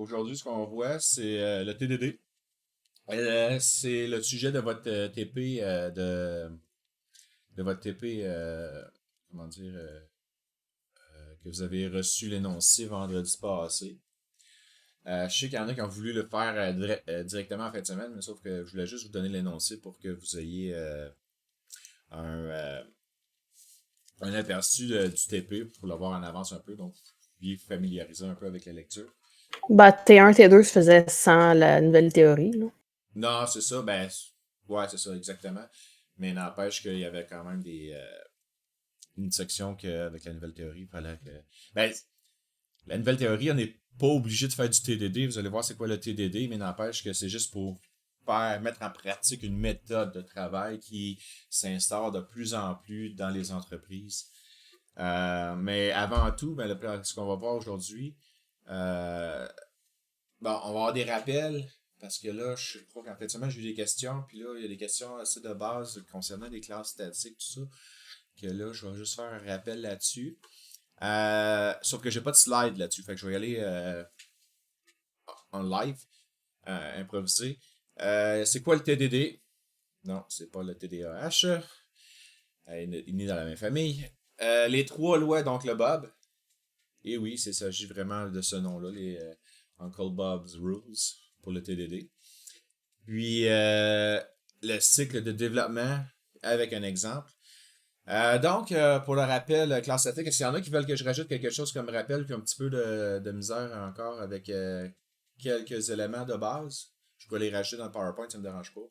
Aujourd'hui, ce qu'on voit, c'est le TDD. C'est le sujet de votre TP, de votre TP, comment dire, que vous avez reçu l'énoncé vendredi passé. Je sais qu'il y en a qui ont voulu le faire directement en fin de semaine, mais sauf que je voulais juste vous donner l'énoncé pour que vous ayez un, euh, un aperçu du TP pour l'avoir en avance un peu, donc vous pouviez vous familiariser un peu avec la lecture. Bah, T1, T2 se faisait sans la nouvelle théorie, là. Non, c'est ça, ben, ouais, c'est ça, exactement. Mais n'empêche qu'il y avait quand même une section qu'avec la nouvelle théorie, il fallait que. Ben, la nouvelle théorie, on n'est pas obligé de faire du TDD. Vous allez voir c'est quoi le TDD, mais n'empêche que c'est juste pour mettre en pratique une méthode de travail qui s'instaure de plus en plus dans les entreprises. Mais avant tout, ben, ce qu'on va voir aujourd'hui, euh, bon, on va avoir des rappels, parce que là, je crois qu'en fait, semaine, j'ai eu des questions, puis là, il y a des questions assez de base concernant des classes statiques, tout ça, que là, je vais juste faire un rappel là-dessus. Sauf que j'ai pas de slide là-dessus, fait que je vais y aller en live, improvisé. C'est quoi le TDD? Non, c'est pas le TDAH. Il est dans la même famille. Les trois lois, donc le Bob. Et oui, il s'agit vraiment de ce nom-là, les Uncle Bob's Rules pour le TDD. Puis le cycle de développement avec un exemple. Donc, pour le rappel, classe statique, est-ce qu'il y en a qui veulent que je rajoute quelque chose comme rappel, puis un petit peu de misère encore avec quelques éléments de base? Je peux les rajouter dans le PowerPoint, ça me dérange pas.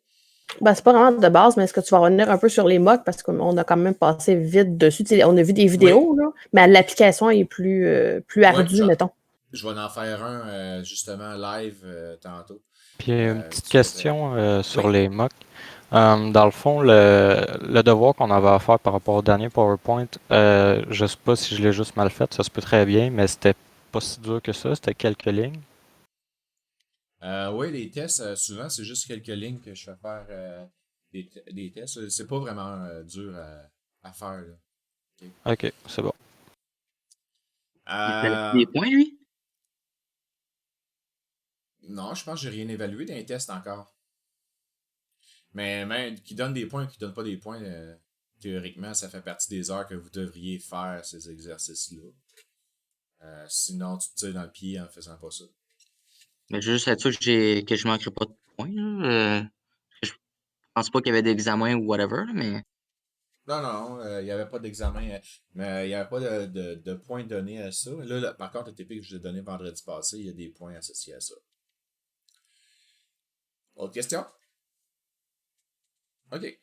Ben, c'est pas vraiment de base, mais est-ce que tu vas revenir un peu sur les mocks parce qu'on a quand même passé vite dessus. Tu sais, on a vu des Oui, vidéos, là, mais l'application est plus oui, ardue, mettons. je vais en faire un justement live tantôt. Puis une petite Tu devrais. question sur Oui. les mocks. Dans le fond, le devoir qu'on avait à faire par rapport au dernier PowerPoint, je sais pas si je l'ai juste mal fait, ça se peut très bien, mais c'était pas si dur que ça, c'était quelques lignes. Oui, les tests, souvent, c'est juste quelques lignes que je fais faire des tests. C'est pas vraiment dur à faire, là. OK. Ok, c'est bon. Il fallait Euh, des points, lui? non, je pense que j'ai rien évalué dans les tests encore. Mais même qui donne des points ou qui donne pas des points, théoriquement, ça fait partie des heures que vous devriez faire ces exercices-là. Sinon, tu te tires dans le pied en faisant pas ça. Mais je veux juste être sûr que je manquerai pas de points, là. Je pense pas qu'il y avait d'examen ou whatever, là, mais. Non, non, il n'y avait pas d'examen, mais il n'y avait pas de points donnés à ça. Là, par contre, le TP que je vous ai donné vendredi passé, il y a des points associés à ça. Autre question? OK.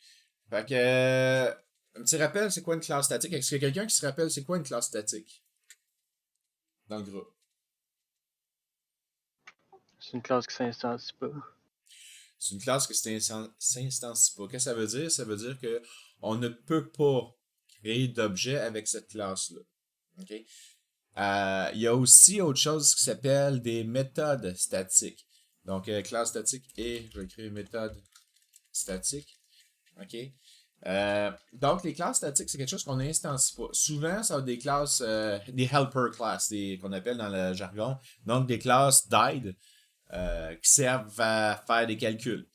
Fait que, un petit rappel, c'est quoi une classe statique? Est-ce qu'il y a quelqu'un qui se rappelle c'est quoi une classe statique dans le groupe? C'est une classe qui s'instancie pas. C'est une classe qui s'instancie pas. Qu'est-ce que ça veut dire? Ça veut dire que on ne peut pas créer d'objet avec cette classe-là. OK? Il y a aussi autre chose qui s'appelle des méthodes statiques. Donc, classe statique et je vais écrire méthode statique. OK? Donc, les classes statiques, c'est quelque chose qu'on n'instancie pas. Souvent, ça va être des classes, des helper classes, qu'on appelle dans le jargon. Donc, des classes d'aide qui servent à faire des calculs.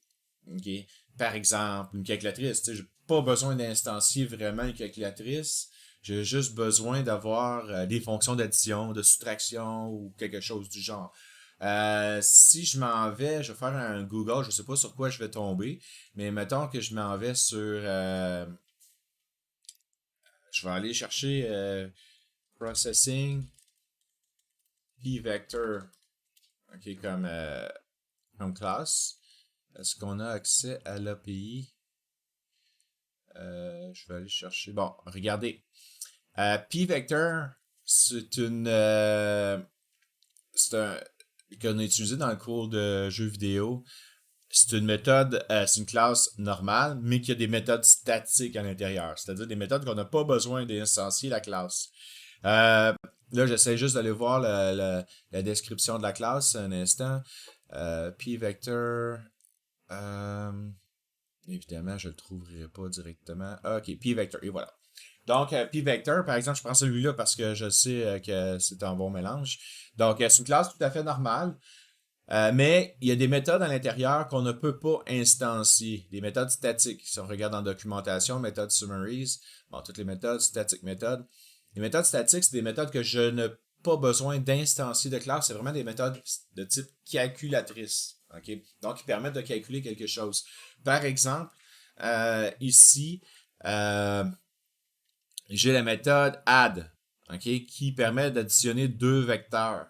Okay? Par exemple, une calculatrice. Je n'ai pas besoin d'instancier vraiment une calculatrice. J'ai juste besoin d'avoir des fonctions d'addition, de soustraction ou quelque chose du genre. Si je m'en vais, je vais faire un Google, je ne sais pas sur quoi je vais tomber, mais mettons que je m'en vais sur... je vais aller chercher Processing P-Vector, okay, comme classe. Est-ce qu'on a accès à l'API? Je vais aller chercher. Bon, regardez. P-Vector, c'est une. C'est un. Qu'on a utilisé dans le cours de jeux vidéo. C'est une méthode, c'est une classe normale, mais qui a des méthodes statiques à l'intérieur. C'est-à-dire des méthodes qu'on n'a pas besoin d'instancier la classe. Là, j'essaie juste d'aller voir la description de la classe un instant. P-Vector. Évidemment, je le trouverai pas directement. Ah, ok, P-Vector, et voilà. Donc, pVector, par exemple, je prends celui-là parce que je sais que c'est un bon mélange. Donc, c'est une classe tout à fait normale. Mais il y a des méthodes à l'intérieur qu'on ne peut pas instancier. Des méthodes statiques. Si on regarde en documentation, méthodes summaries, bon, toutes les méthodes, static méthodes. Les méthodes statiques, c'est des méthodes que je n'ai pas besoin d'instancier de classe. C'est vraiment des méthodes de type calculatrice. Okay? Donc, qui permettent de calculer quelque chose. Par exemple, ici, j'ai la méthode add, okay, qui permet d'additionner deux vecteurs.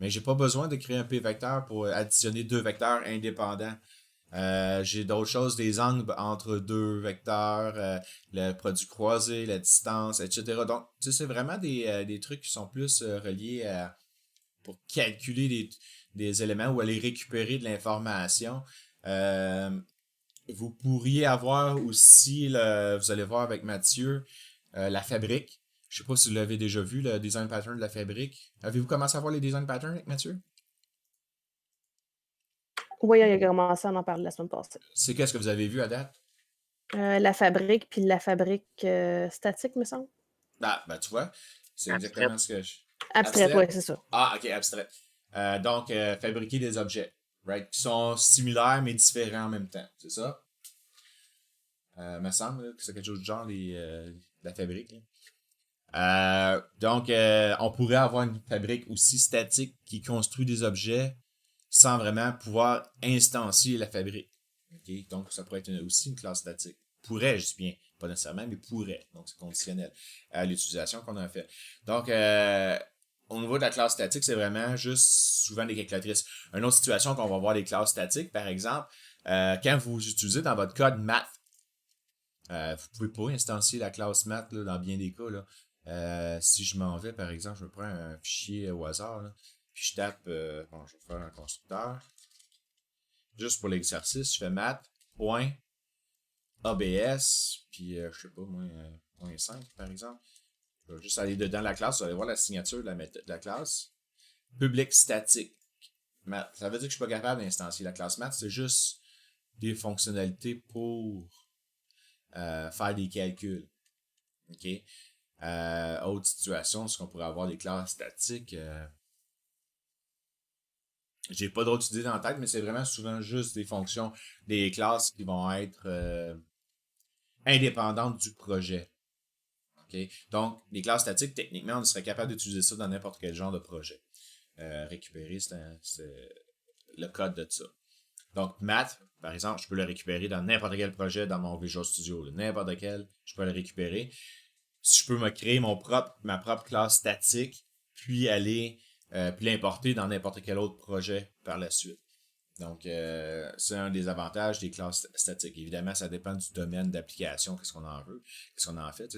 Mais j'ai pas besoin de créer un p-vecteur pour additionner deux vecteurs indépendants. J'ai d'autres choses, des angles entre deux vecteurs, le produit croisé, la distance, etc. Donc, tu sais, c'est vraiment des trucs qui sont plus reliés pour calculer des éléments ou aller récupérer de l'information. Vous pourriez avoir aussi, vous allez voir avec Mathieu, la fabrique. Je sais pas si vous l'avez déjà vu, le design pattern de la fabrique. Avez-vous commencé à voir les design patterns avec Mathieu? Oui, il a commencé à en parler la semaine passée. C'est qu'est-ce que vous avez vu à date? La fabrique, puis la fabrique statique, me semble. Ah, ben tu vois, c'est Abstraite. exactement ce que je... Abstraite, oui, c'est ça. Ah, ok, abstrait. Donc, fabriquer des objets, right, qui sont similaires mais différents en même temps, c'est ça? Me semble là, que c'est quelque chose du genre la fabrique. Donc, on pourrait avoir une fabrique aussi statique qui construit des objets sans vraiment pouvoir instancier la fabrique. Okay? Donc, ça pourrait être aussi une classe statique. Pourrait, je dis bien, pas nécessairement, mais pourrait. Donc, c'est conditionnel à l'utilisation qu'on a fait. Donc, au niveau de la classe statique, c'est vraiment juste souvent des calculatrices. Une autre situation qu'on va voir des classes statiques, par exemple, quand vous utilisez dans votre code math, vous pouvez pas instancier la classe math là, dans bien des cas. Là. Si je m'en vais, par exemple, je me prends un fichier au hasard, là, puis je tape, bon, je vais faire un constructeur. Juste pour l'exercice, je fais math.abs, puis je sais pas, moi, .5 par exemple. Je vais juste aller dedans la classe, vous allez voir la signature de la classe. Public statique. Math. Ça veut dire que je suis pas capable d'instancier la classe math, c'est juste des fonctionnalités pour faire des calculs. OK? Autre situation, est-ce qu'on pourrait avoir des classes statiques? J'ai pas d'autres idées dans la tête, mais c'est vraiment souvent juste des fonctions, des classes qui vont être indépendantes du projet. Okay? Donc, les classes statiques, techniquement, on serait capable d'utiliser ça dans n'importe quel genre de projet. Récupérer, c'est le code de ça. Donc, math, par exemple, je peux le récupérer dans n'importe quel projet dans mon Visual Studio. N'importe quel, je peux le récupérer. Si je peux me créer ma propre classe statique, puis aller puis l'importer dans n'importe quel autre projet par la suite. Donc, c'est un des avantages des classes statiques. Évidemment, ça dépend du domaine d'application, qu'est-ce qu'on en veut, qu'est-ce qu'on en fait.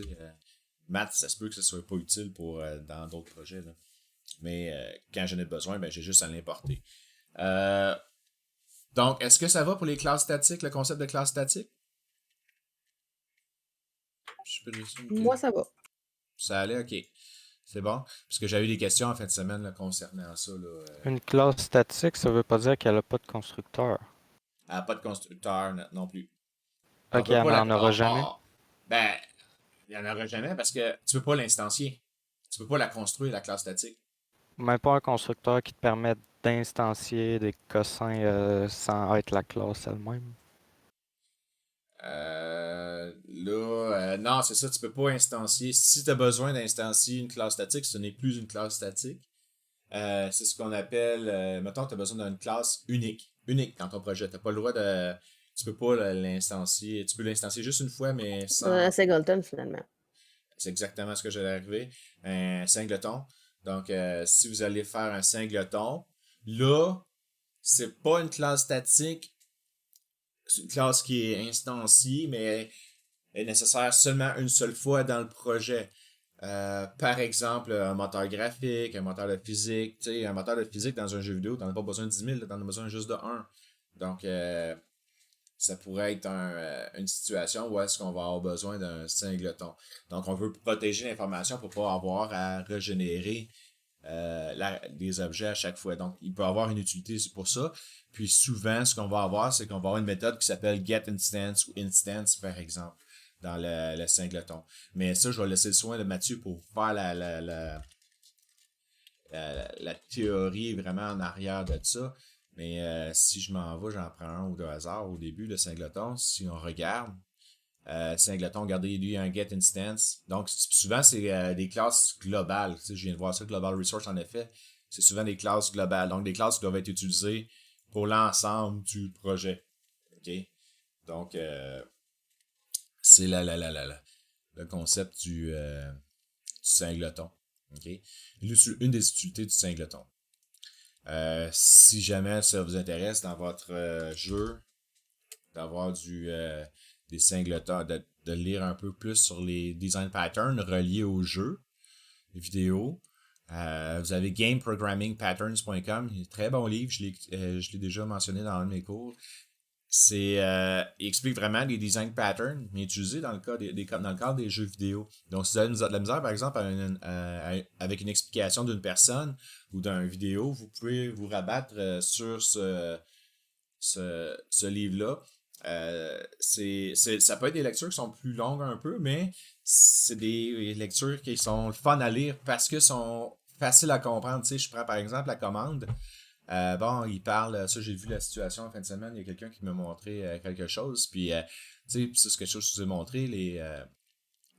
Math, ça se peut que ce soit pas utile pour dans d'autres projets. Là. Mais quand j'en ai besoin, ben, j'ai juste à l'importer. Donc, est-ce que ça va pour les classes statiques, le concept de classe statique? Moi, ça va. Ça allait, ok. C'est bon? Parce que j'avais eu des questions en fin de semaine là, concernant ça. Là, Une classe statique, ça veut pas dire qu'elle a pas de constructeur. Elle n'a pas de constructeur non plus. Ok, mais on n'en aura jamais. Ben, il n'y en aura jamais parce que tu peux pas l'instancier. Tu peux pas la construire, la classe statique. Même pas un constructeur qui te permet d'instancier des cossins sans être la classe elle-même. Non, c'est ça, tu peux pas instancier. Si tu as besoin d'instancier une classe statique, ce n'est plus une classe statique. C'est ce qu'on appelle, mettons, tu as besoin d'une classe unique. Unique dans ton projet. Tu n'as pas le droit de. Tu peux pas l'instancier. Tu peux l'instancier juste une fois, mais sans. Singleton, finalement. C'est exactement ce que j'allais arriver. Un singleton. Donc, si vous allez faire un singleton, là, c'est pas une classe statique. C'est une classe qui est instanciée, mais est nécessaire seulement une seule fois dans le projet. Par exemple, un moteur graphique, un moteur de physique. Tu sais, un moteur de physique dans un jeu vidéo, t'en as pas besoin de 10 000, t'en as besoin juste de 1. Donc, ça pourrait être une situation où est-ce qu'on va avoir besoin d'un singleton. Donc, on veut protéger l'information pour pas avoir à régénérer des objets à chaque fois. Donc, il peut avoir une utilité pour ça. Puis souvent, ce qu'on va avoir, c'est qu'on va avoir une méthode qui s'appelle getInstance ou instance, par exemple. dans le singleton. Mais ça, je vais laisser le soin de Mathieu pour faire la théorie vraiment en arrière de ça. Mais si je m'en vais, j'en prends un ou deux hasards au début, le singleton. Si on regarde, singleton, regardez, lui, un get instance. Donc, souvent, c'est des classes globales. Tu sais, je viens de voir ça, Global Resource, en effet. C'est souvent des classes globales. Donc, des classes qui doivent être utilisées pour l'ensemble du projet. OK? Donc, c'est le concept du singleton. OK? Une des utilités du singleton. Si jamais ça vous intéresse dans votre jeu, d'avoir des singletons, de lire un peu plus sur les design patterns reliés au jeu vidéo. Vous avez gameprogrammingpatterns.com, un très bon livre, je l'ai déjà mentionné dans un de mes cours. Il explique vraiment les design patterns, mais utilisés dans le cas dans le cadre des jeux vidéo. Donc, si vous avez de la misère, par exemple, avec une explication d'une personne ou d'un vidéo, vous pouvez vous rabattre sur ce livre-là. Ça peut être des lectures qui sont plus longues un peu, mais c'est des lectures qui sont fun à lire parce que sont faciles à comprendre. Tu sais, je prends par exemple la commande. Il parle, ça j'ai vu la situation en fin de semaine, il y a quelqu'un qui m'a montré quelque chose, puis tu sais, c'est quelque chose que je vous ai montré,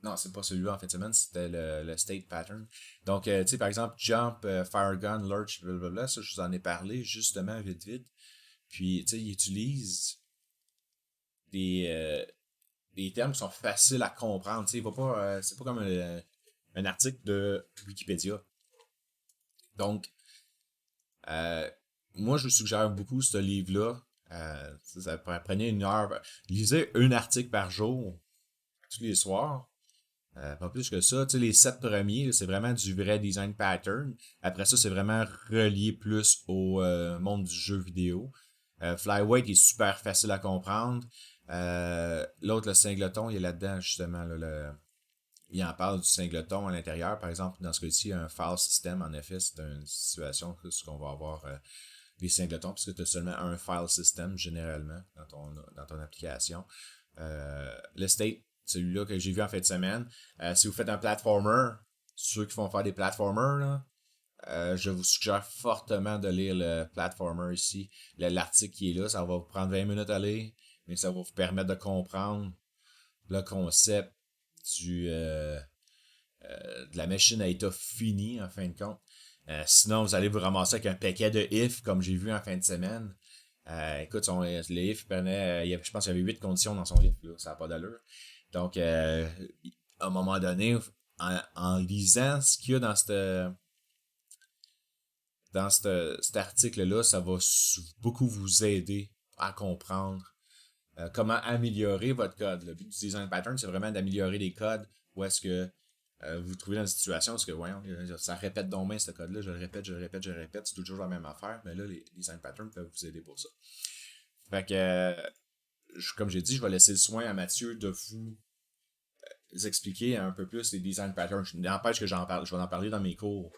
non, c'est pas celui-là en fin de semaine, c'était le state pattern. Donc, tu sais, par exemple, jump, fire gun, lurch, blablabla, ça je vous en ai parlé justement vite. Puis, tu sais, il utilise des termes qui sont faciles à comprendre, tu sais, c'est pas comme un article de Wikipédia. Donc, moi, je vous suggère beaucoup ce livre-là. Ça prenait 1 heure. Lisez un article par jour, tous les soirs. Pas plus que ça. Tu sais, les 7 premiers, c'est vraiment du vrai design pattern. Après ça, c'est vraiment relié plus au monde du jeu vidéo. Flyweight est super facile à comprendre. L'autre, le singleton, il est là-dedans, justement. Il en parle du singleton à l'intérieur. Par exemple, dans ce cas-ci, un file system, en effet, c'est une situation où on va avoir des singletons, puisque tu as seulement un file system, généralement, dans ton application. Le state, celui-là que j'ai vu en fin de semaine, si vous faites un platformer, ceux qui font faire des platformers, là, je vous suggère fortement de lire le platformer ici. L'article qui est là, ça va vous prendre 20 minutes à lire, mais ça va vous permettre de comprendre le concept de la machine à état fini, en fin de compte. Sinon, vous allez vous ramasser avec un paquet de if, comme j'ai vu en fin de semaine. Écoute, le if prenait, je pense qu'il y avait 8 conditions dans son if, là, ça n'a pas d'allure. Donc, à un moment donné, en lisant ce qu'il y a dans cet article-là, ça va beaucoup vous aider à comprendre comment améliorer votre code. Le but du design pattern, c'est vraiment d'améliorer les codes où est-ce que vous vous trouvez dans une situation où voyons, ça répète donc bien ce code-là, je le répète, c'est toujours la même affaire, mais là, les design patterns peuvent vous aider pour ça. Fait que, comme j'ai dit, je vais laisser le soin à Mathieu de vous expliquer un peu plus les design patterns. N'empêche que je vais en parler dans mes cours,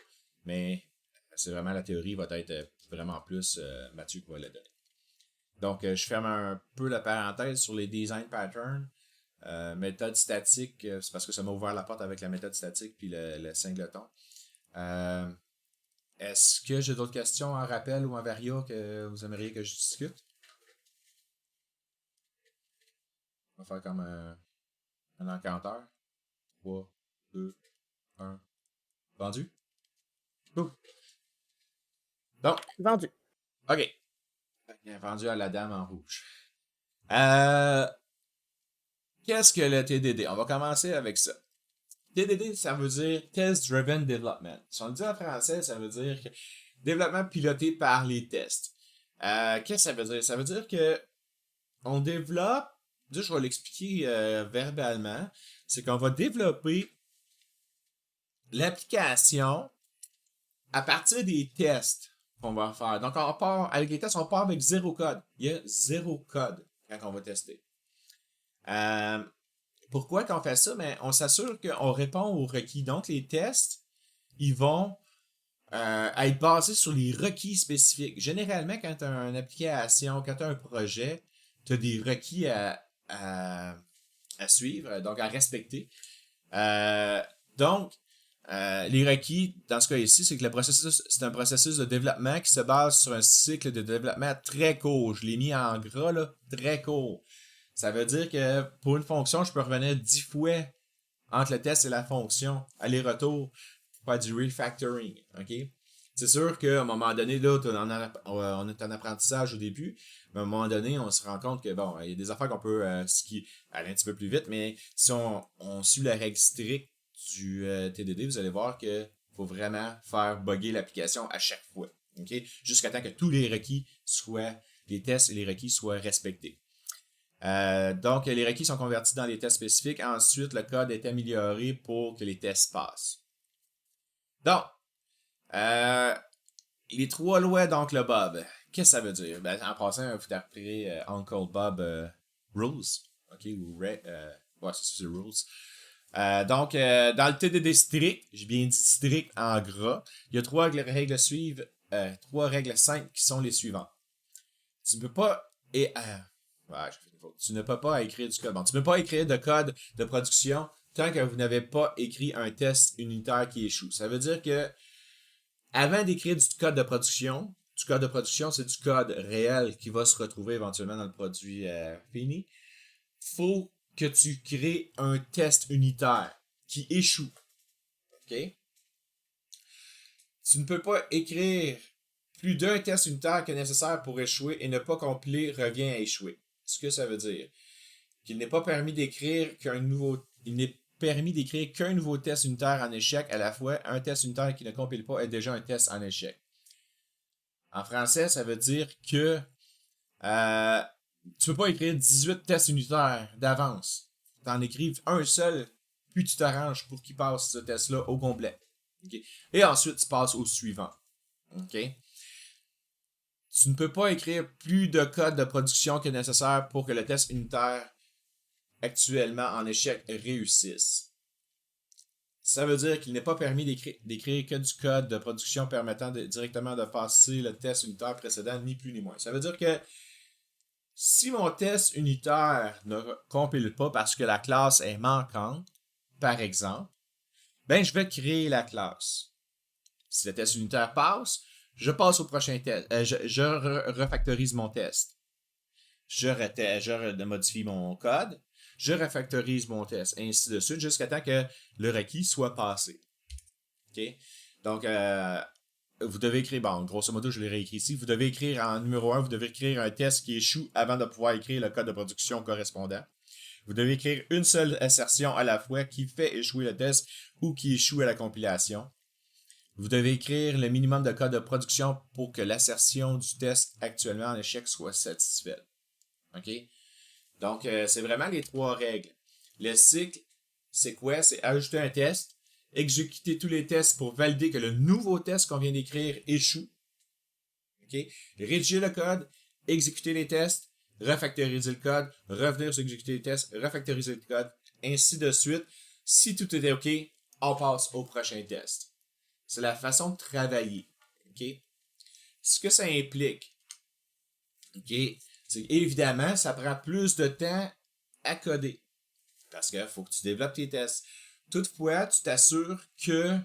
mais c'est vraiment la théorie va être vraiment plus Mathieu qui va la donner. Donc, je ferme un peu la parenthèse sur les design patterns. Méthode statique, c'est parce que ça m'a ouvert la porte avec la méthode statique puis le singleton. Est-ce que j'ai d'autres questions en rappel ou en varia que vous aimeriez que je discute? On va faire comme un encanteur. 3, 2, 1. Vendu? Ouh. Donc. Vendu. OK. Vendu à la dame en rouge. Qu'est-ce que le TDD? On va commencer avec ça. TDD, ça veut dire Test Driven Development. Si on le dit en français, ça veut dire que développement piloté par les tests. Qu'est-ce que ça veut dire? Ça veut dire que on développe, je vais l'expliquer verbalement, c'est qu'on va développer l'application à partir des tests qu'on va faire. Donc, on part avec les tests, on part avec 0 code. Il y a 0 code quand on va tester. Pourquoi qu'on fait ça? Mais on s'assure qu'on répond aux requis. Donc, les tests, ils vont être basés sur les requis spécifiques. Généralement, quand tu as une application, quand tu as un projet, tu as des requis à à suivre, donc à respecter. Donc, les requis, dans ce cas ici, c'est que le processus, c'est un processus de développement qui se base sur un cycle de développement très court. Je l'ai mis en gras, là, très court. Ça veut dire que pour une fonction, je peux revenir 10 fois entre le test et la fonction, aller-retour, pour faire du refactoring. OK? C'est sûr qu'à un moment donné, là, on est en apprentissage au début, mais à un moment donné, on se rend compte que, bon, il y a des affaires qu'on peut aller un petit peu plus vite, mais si on suit la règle stricte du TDD, vous allez voir qu'il faut vraiment faire bugger l'application à chaque fois. OK? Jusqu'à temps que tous les requis les tests et les requis soient respectés. Donc, les requis sont convertis dans les tests spécifiques. Ensuite, le code est amélioré pour que les tests passent. Donc, les 3 lois d'Oncle Bob. Qu'est-ce que ça veut dire? Ben, en passant, il faut appeler Uncle Bob Rules. OK? Ou ouais, c'est Rules. Donc, dans le TDD strict, j'ai bien dit strict en gras, il y a 3 règles à suivre, 3 règles simples qui sont les suivantes. Tu ne peux pas... Tu ne peux pas écrire du code. Bon, tu ne peux pas écrire de code de production tant que vous n'avez pas écrit un test unitaire qui échoue. Ça veut dire que avant d'écrire du code de production, c'est du code réel qui va se retrouver éventuellement dans le produit fini. Faut que tu crées un test unitaire qui échoue. OK? Tu ne peux pas écrire plus d'un test unitaire que nécessaire pour échouer et ne pas complet revient à échouer. Ce que ça veut dire? Qu'il n'est pas permis d'écrire il n'est permis d'écrire qu'un nouveau test unitaire en échec à la fois. Un test unitaire qui ne compile pas est déjà un test en échec. En français, ça veut dire que tu peux pas écrire 18 tests unitaires d'avance. Tu en écrives un seul, puis tu t'arranges pour qu'il passe ce test-là au complet. Okay? Et ensuite, tu passes au suivant. OK? Tu ne peux pas écrire plus de code de production que nécessaire pour que le test unitaire actuellement en échec réussisse. Ça veut dire qu'il n'est pas permis d'écrire que du code de production permettant directement de passer le test unitaire précédent, ni plus ni moins. Ça veut dire que si mon test unitaire ne compile pas parce que la classe est manquante, par exemple, ben je vais créer la classe. Si le test unitaire passe, je passe au prochain test. Je refactorise mon test. Je modifie mon code. Je refactorise mon test, ainsi de suite, jusqu'à temps que le requis soit passé. OK? Donc, vous devez écrire, bon, grosso modo, je l'ai réécrit ici. Vous devez écrire en numéro 1, vous devez écrire un test qui échoue avant de pouvoir écrire le code de production correspondant. Vous devez écrire une seule assertion à la fois qui fait échouer le test ou qui échoue à la compilation. Vous devez écrire le minimum de code de production pour que l'assertion du test actuellement en échec soit satisfaite. OK? Donc, c'est vraiment les 3 règles. Le cycle, c'est quoi? C'est ajouter un test, exécuter tous les tests pour valider que le nouveau test qu'on vient d'écrire échoue. OK? Rédiger le code, exécuter les tests, refactoriser le code, revenir sur exécuter les tests, refactoriser le code, ainsi de suite. Si tout était OK, on passe au prochain test. C'est la façon de travailler. OK? Ce que ça implique, OK, c'est évidemment, ça prend plus de temps à coder. Parce qu'il faut que tu développes tes tests. Toutefois, tu t'assures que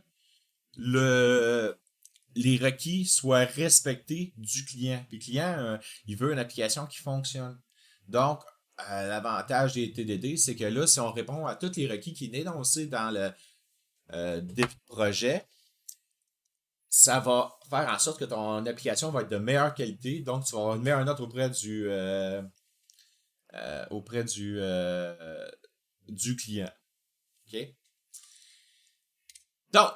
les requis soient respectés du client. Puis le client, il veut une application qui fonctionne. Donc, l'avantage des TDD, c'est que là, si on répond à tous les requis qui sont énoncés dans le défi de projet, ça va faire en sorte que ton application va être de meilleure qualité. Donc, tu vas avoir une meilleure note auprès du client. OK? Donc,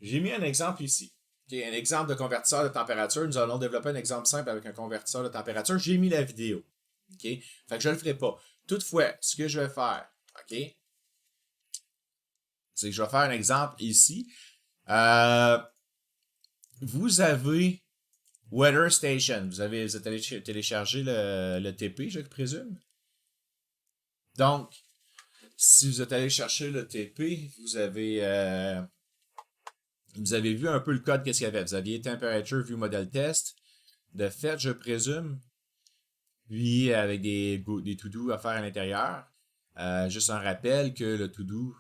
j'ai mis un exemple ici. Okay, un exemple de convertisseur de température. Nous allons développer un exemple simple avec un convertisseur de température. J'ai mis la vidéo. OK? Fait que je ne le ferai pas. Toutefois, ce que je vais faire, OK? C'est que je vais faire un exemple ici. Vous avez Weather Station. Vous avez téléchargé le TP, je présume. Donc, si vous êtes allé chercher le TP, vous avez vu un peu le code, qu'est-ce qu'il y avait. Vous aviez Temperature View Model Test. De fait, je présume. Puis, avec des to-do à faire à l'intérieur. Juste un rappel que le to-do, vous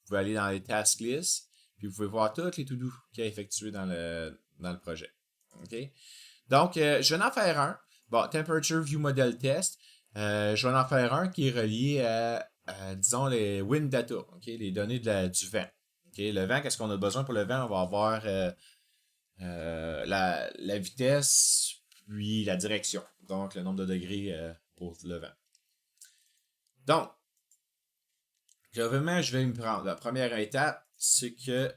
pouvez aller dans les task lists, puis vous pouvez voir tous les to-do qu'il y a effectués dans le projet. OK? Donc, je vais en faire un. Bon, Temperature View Model Test. Je vais en faire un qui est relié à, disons, les wind data, OK? Les données du vent. OK? Le vent, qu'est-ce qu'on a besoin pour le vent? On va avoir la vitesse, puis la direction. Donc, le nombre de degrés pour le vent. Donc, vraiment, je vais me prendre. La première étape, c'est que...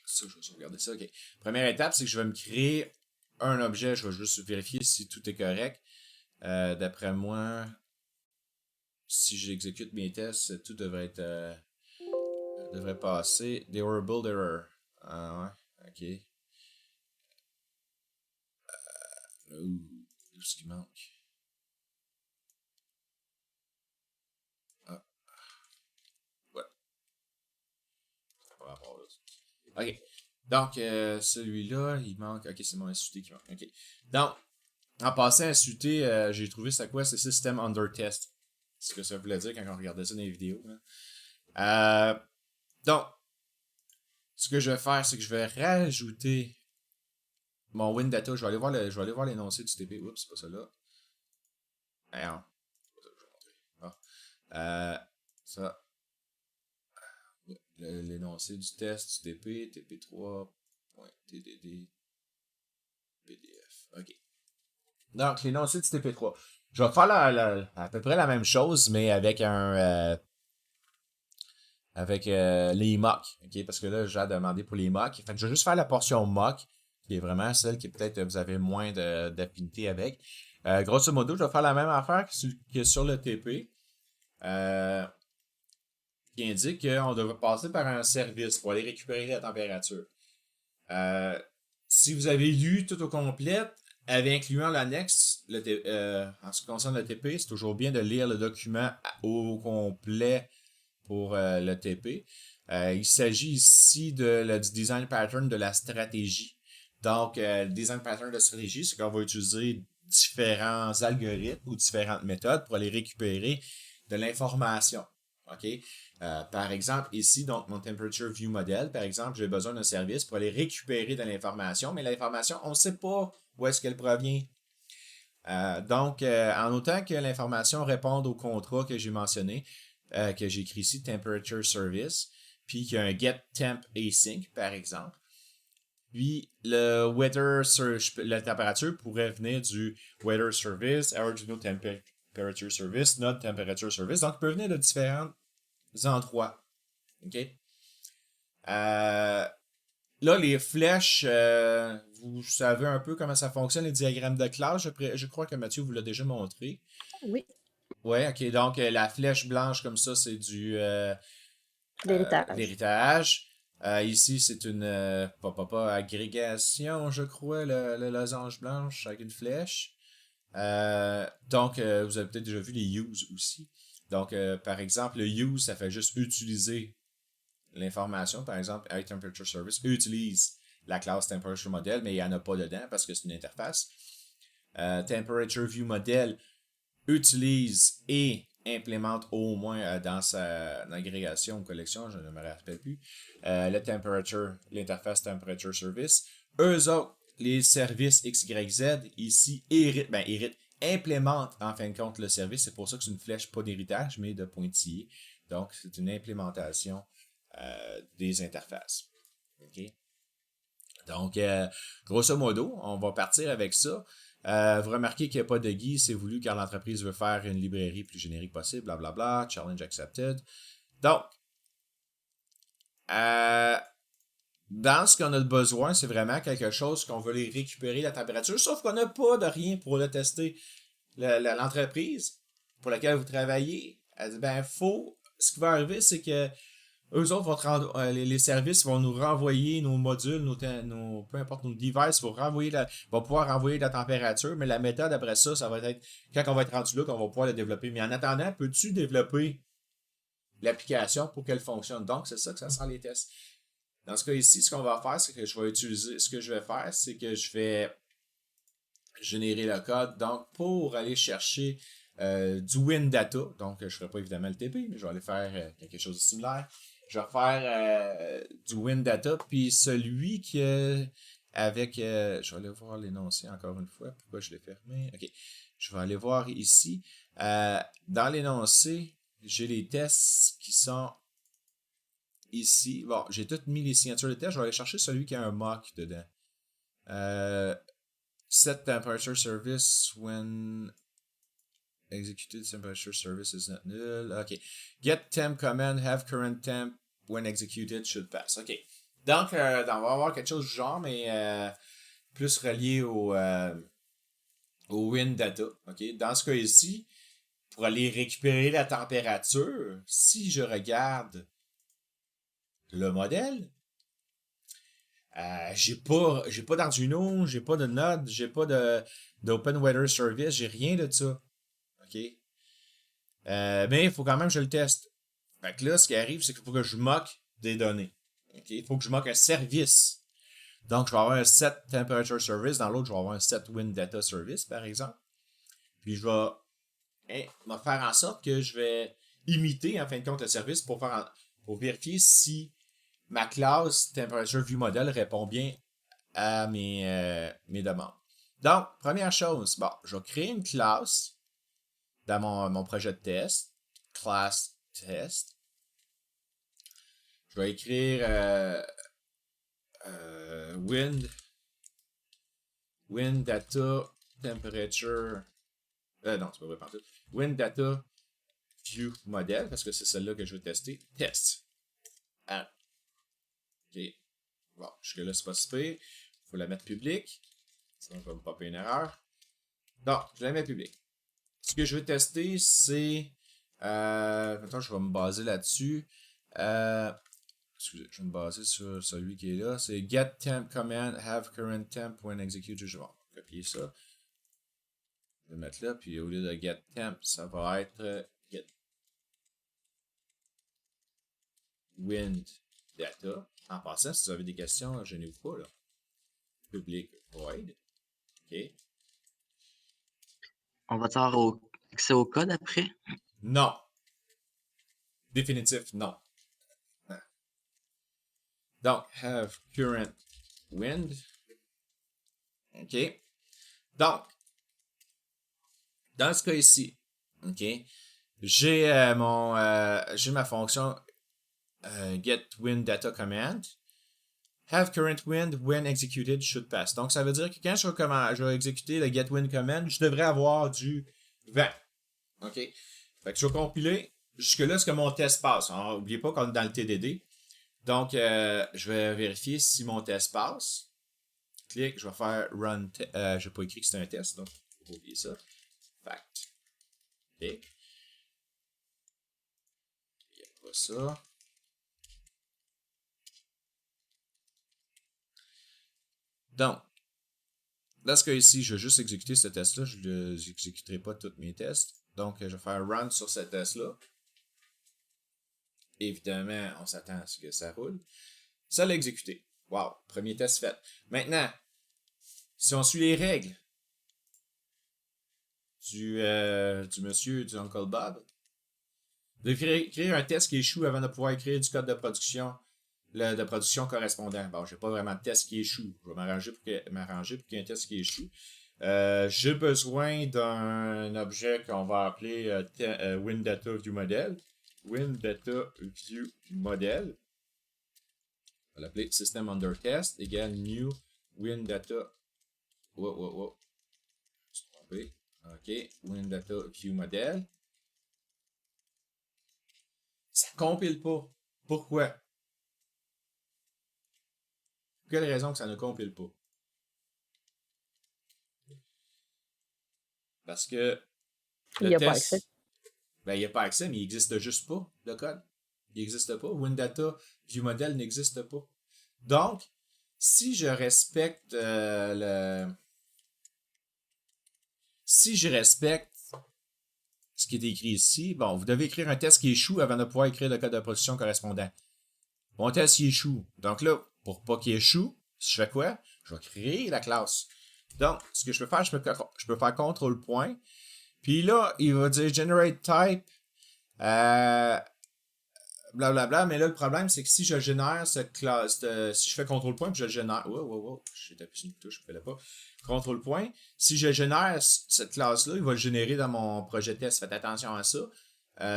Ça, je vais regarder ça, OK. Première étape, c'est que je vais me créer un objet. Je vais juste vérifier si tout est correct. D'après moi, si j'exécute mes tests, tout devrait être... devrait passer. Durable error. Ah ouais, OK. Où est-ce qu'il manque? Ah. Ouais. Par rapport là. OK. Donc, celui-là, il manque. OK, c'est mon SUT qui manque. OK. Donc, en passant à SUT, j'ai trouvé ça quoi? C'est System Under Test. C'est ce que ça voulait dire quand on regardait ça dans les vidéos. Hein. Donc, ce que je vais faire, c'est que je vais rajouter mon WinData. Je vais aller voir l'énoncé du TP. Oups, c'est pas ça là. Non. Ça. L'énoncé du test du TP, TP3.tdd PDF. OK. Donc, l'énoncé du TP3. Je vais faire à peu près la même chose, mais avec les mocks. OK? Parce que là, j'ai demandé pour les mocks. Fait que je vais juste faire la portion mock, qui est vraiment celle qui peut-être vous avez moins d'affinité avec. Grosso modo, je vais faire la même affaire que sur le TP. Qui indique qu'on devrait passer par un service pour aller récupérer la température. Si vous avez lu tout au complet, incluant l'annexe, en ce qui concerne le TP, c'est toujours bien de lire le document au complet pour le TP. Il s'agit ici du design pattern de la stratégie. Donc, le design pattern de la stratégie, c'est qu'on va utiliser différents algorithmes ou différentes méthodes pour aller récupérer de l'information. OK? Par exemple, ici, donc mon Temperature View Model, par exemple, j'ai besoin d'un service pour aller récupérer de l'information, mais l'information, on ne sait pas où est-ce qu'elle provient. Donc, en autant que l'information réponde au contrat que j'ai mentionné, que j'ai écrit ici, Temperature Service, puis qu'il y a un Get Temp Async, par exemple. Puis, la température pourrait venir du Weather Service, Original Temperature Service, Not Temperature Service. Donc, il peut venir de différents endroits. OK? Là, les flèches, vous savez un peu comment ça fonctionne, les diagrammes de classe. Je crois que Mathieu vous l'a déjà montré. Oui. Ouais, OK. Donc, la flèche blanche comme ça, c'est l'héritage. Ici, c'est une agrégation, je crois, le losange blanche avec une flèche. Donc, vous avez peut-être déjà vu les use aussi. Donc, par exemple, le use, ça fait juste utiliser l'information. Par exemple, High Temperature Service utilise la classe Temperature Model, mais il n'y en a pas dedans parce que c'est une interface. Temperature View Model utilise et implémente au moins dans sa agrégation ou collection, je ne me rappelle plus, l'interface Temperature Service. Eux autres, les services XYZ, ici, implémentent en fin de compte le service. C'est pour ça que c'est une flèche pas d'héritage, mais de pointillé. Donc, c'est une implémentation des interfaces. OK? Donc, grosso modo, on va partir avec ça. Vous remarquez qu'il n'y a pas de guide, c'est voulu car l'entreprise veut faire une librairie plus générique possible, blablabla, challenge accepted. Donc, dans ce qu'on a besoin, c'est vraiment quelque chose qu'on veut les récupérer la température, sauf qu'on n'a pas de rien pour le tester. L'entreprise pour laquelle vous travaillez, elle dit, ce qui va arriver, c'est que eux autres les services vont nous renvoyer nos modules, peu importe nos devices, vont pouvoir renvoyer la température, mais la méthode après ça, ça va être quand on va être rendu là qu'on va pouvoir le développer. Mais en attendant, peux-tu développer l'application pour qu'elle fonctionne? Donc, c'est ça que ça sert les tests. Dans ce cas ici, ce qu'on va faire, c'est que je vais générer le code. Donc, pour aller chercher du WinData. Donc, je ne ferai pas évidemment le TP, mais je vais aller faire quelque chose de similaire. Je vais faire du WinData, puis celui qui avec... je vais aller voir l'énoncé encore une fois. Pourquoi je l'ai fermé? OK. Je vais aller voir ici. Dans l'énoncé, j'ai les tests qui sont ici. Bon, j'ai tout mis les signatures de tests. Je vais aller chercher celui qui a un mock dedans. Set temperature service when executed temperature service is not null. OK. Get temp command, have current temp when executed should pass. OK. Donc, on va avoir quelque chose du genre, mais plus relié au WinData. OK. Dans ce cas ici, pour aller récupérer la température, si je regarde le modèle, j'ai pas d'Arduino, j'ai pas de Node, j'ai pas d'Open Weather Service, j'ai rien de ça. OK? Mais il faut quand même que je le teste. Fait que là, ce qui arrive, c'est qu'il faut que je moque des données. OK? Il faut que je moque un service. Donc, je vais avoir un set temperature service. Dans l'autre, je vais avoir un set wind data service, par exemple. Puis, je vais faire en sorte que je vais imiter, en fin de compte, le service pour vérifier si ma classe temperature view model répond bien à mes demandes. Donc, première chose, bon, je vais créer une classe dans mon projet de test, class test. Je vais écrire wind data temperature. Non, c'est pas vrai partout. Wind data view model, parce que c'est celle-là que je veux tester. Test. OK. Bon, jusque-là, c'est pas super. Il faut la mettre publique. Sinon, je vais me popper une erreur. Donc, je la mets publique. Ce que je veux tester, c'est... maintenant, je vais me baser là-dessus. Excusez, je vais me baser sur celui qui est là. C'est get temp command, have current temp when executed. Je vais copier ça. Je vais le mettre là. Puis au lieu de get temp, ça va être get wind data. En passant, si vous avez des questions, gênez-vous pas, là. Public void. OK. On va avoir accès au code après? Non. Définitif, non. Donc, have current wind. OK. Donc, dans ce cas ici, OK, j'ai ma fonction get wind data command. Have current wind when executed should pass. Donc, ça veut dire que quand je vais exécuter le get wind command, je devrais avoir du vent. OK? Fait que je vais compiler. Jusque-là, ce que mon test passe. N'oubliez pas qu'on est dans le TDD. Donc, je vais vérifier si mon test passe. Clic, je vais faire run. Je n'ai pas écrit que c'était un test, donc il faut oublier ça. Fact. Clic. Il n'y a pas ça. Donc, dans ce cas ici, je vais juste exécuter ce test-là. Je n'exécuterai pas tous mes tests. Donc, je vais faire run sur ce test-là. Évidemment, on s'attend à ce que ça roule. Ça l'a exécuté. Wow, premier test fait. Maintenant, si on suit les règles du monsieur, du Uncle Bob, de créer un test qui échoue avant de pouvoir écrire du code de production correspondant. Bon, j'ai pas vraiment de test qui échoue. Je vais m'arranger pour qu'il y ait un test qui échoue. J'ai besoin d'un objet qu'on va appeler WinDataViewModel. WinDataViewModel. On va l'appeler SystemUnderTest égale new WinData. Wow. Je suis trompé. OK. WinDataViewModel. Ça compile pas. Pourquoi? Pour quelle raison que ça ne compile pas? Parce que il n'y a pas accès. Ben, il n'y a pas accès, mais il n'existe juste pas, le code. Il n'existe pas. WinData ViewModel n'existe pas. Donc, si je respecte Si je respecte ce qui est écrit ici, bon, vous devez écrire un test qui échoue avant de pouvoir écrire le code de production correspondant. Mon test il échoue. Donc là, pour pas qu'il échoue, je fais quoi? Je vais créer la classe. Donc, ce que je peux faire, je peux faire CTRL point. Puis là, il va dire generate type, blablabla. Mais là, le problème, c'est que si je génère cette classe, si je fais contrôle point, puis je le génère. Wow, j'ai tapé sur une touche, je ne pas. Contrôle point. Si je génère cette classe-là, il va le générer dans mon projet test. Faites attention à ça.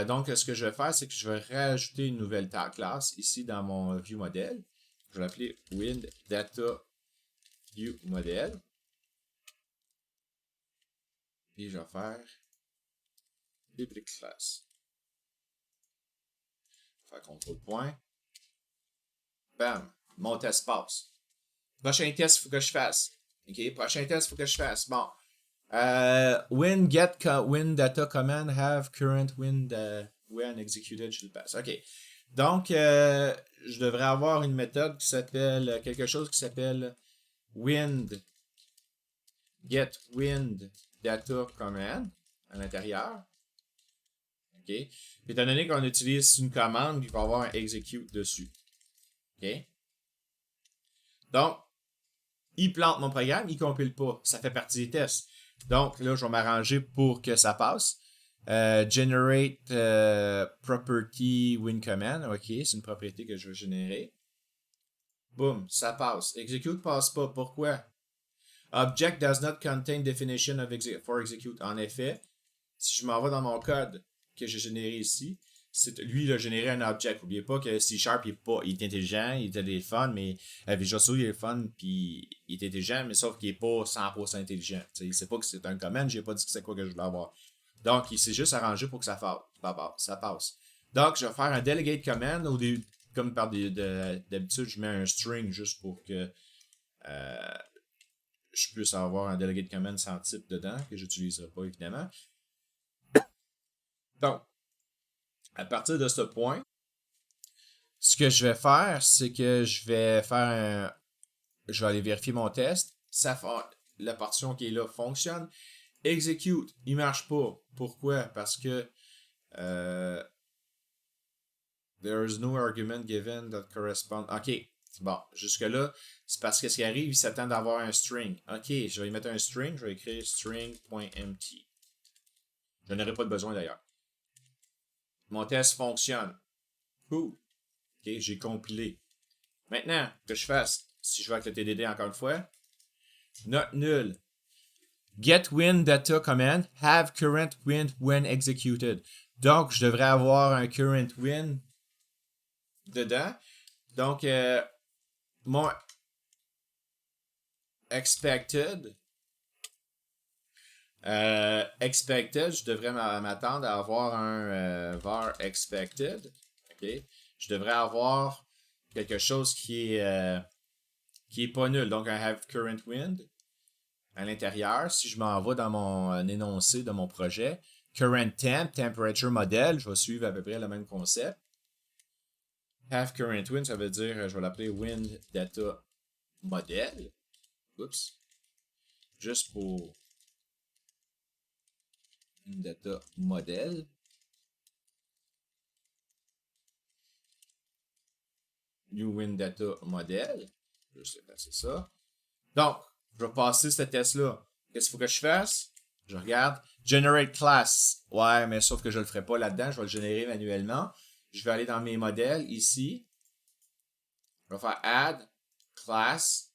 Donc, ce que je vais faire, c'est que je vais rajouter une nouvelle classe ici dans mon view model. Je vais l'appeler wind data view model. Et je vais faire public class. Faire contrôle point. Bam! Mon test passe. Prochain test, il faut que je fasse. OK? Prochain test, il faut que je fasse. Bon. When get win data command have current win when executed should pass. OK. Donc, je devrais avoir une méthode qui s'appelle quelque chose qui s'appelle wind get wind data command à l'intérieur. OK. Puis étant donné qu'on utilise une commande, il va y avoir un execute dessus. OK. Donc, il plante mon programme, il compile pas. Ça fait partie des tests. Donc, là, je vais m'arranger pour que ça passe. Generate property win command. OK, c'est une propriété que je veux générer. Boum, ça passe. Execute passe pas. Pourquoi? Object does not contain definition of for execute. En effet, si je m'en vais dans mon code que j'ai généré ici, lui, il a généré un object. N'oubliez pas que C# il est intelligent, il est fun, mais Visual Studio il est fun, puis il est intelligent, mais sauf qu'il n'est pas 100% intelligent. T'sais, il ne sait pas que c'est un command, j'ai pas dit que c'est quoi que je voulais avoir. Donc, il s'est juste arrangé pour que ça passe. Donc, je vais faire un delegate command, comme d'habitude, je mets un string juste pour que je puisse avoir un delegate command sans type dedans, que je n'utiliserai pas évidemment. Donc, à partir de ce point, ce que je vais faire, c'est que je vais aller vérifier mon test. La partition qui est là fonctionne. Execute, il marche pas. Pourquoi? Parce que there is no argument given that correspond. OK, bon, jusque-là, c'est parce que ce qui arrive, il s'attend d'avoir un string. OK, je vais y mettre un string, je vais écrire string.empty. Je n'aurai pas de besoin d'ailleurs. Mon test fonctionne. Cool. OK, j'ai compilé. Maintenant, que je fasse, si je vais avec le TDD encore une fois, not null. Get win data command, have current win when executed. Donc, je devrais avoir un current win dedans. Donc, mon expected, je devrais m'attendre à avoir un var expected. OK. Je devrais avoir quelque chose qui est pas nul. Donc, un have current wind à l'intérieur. Si je m'en vais dans mon énoncé de mon projet, current temp, temperature model, je vais suivre à peu près le même concept. Have current wind, ça veut dire, je vais l'appeler wind data model. Oups. Juste pour wind data model. New wind data model. Je vais passer ça. Donc, je vais passer ce test-là. Qu'est-ce qu'il faut que je fasse? Je regarde. Generate class. Ouais, mais sauf que je ne le ferai pas là-dedans. Je vais le générer manuellement. Je vais aller dans mes modèles ici. Je vais faire add class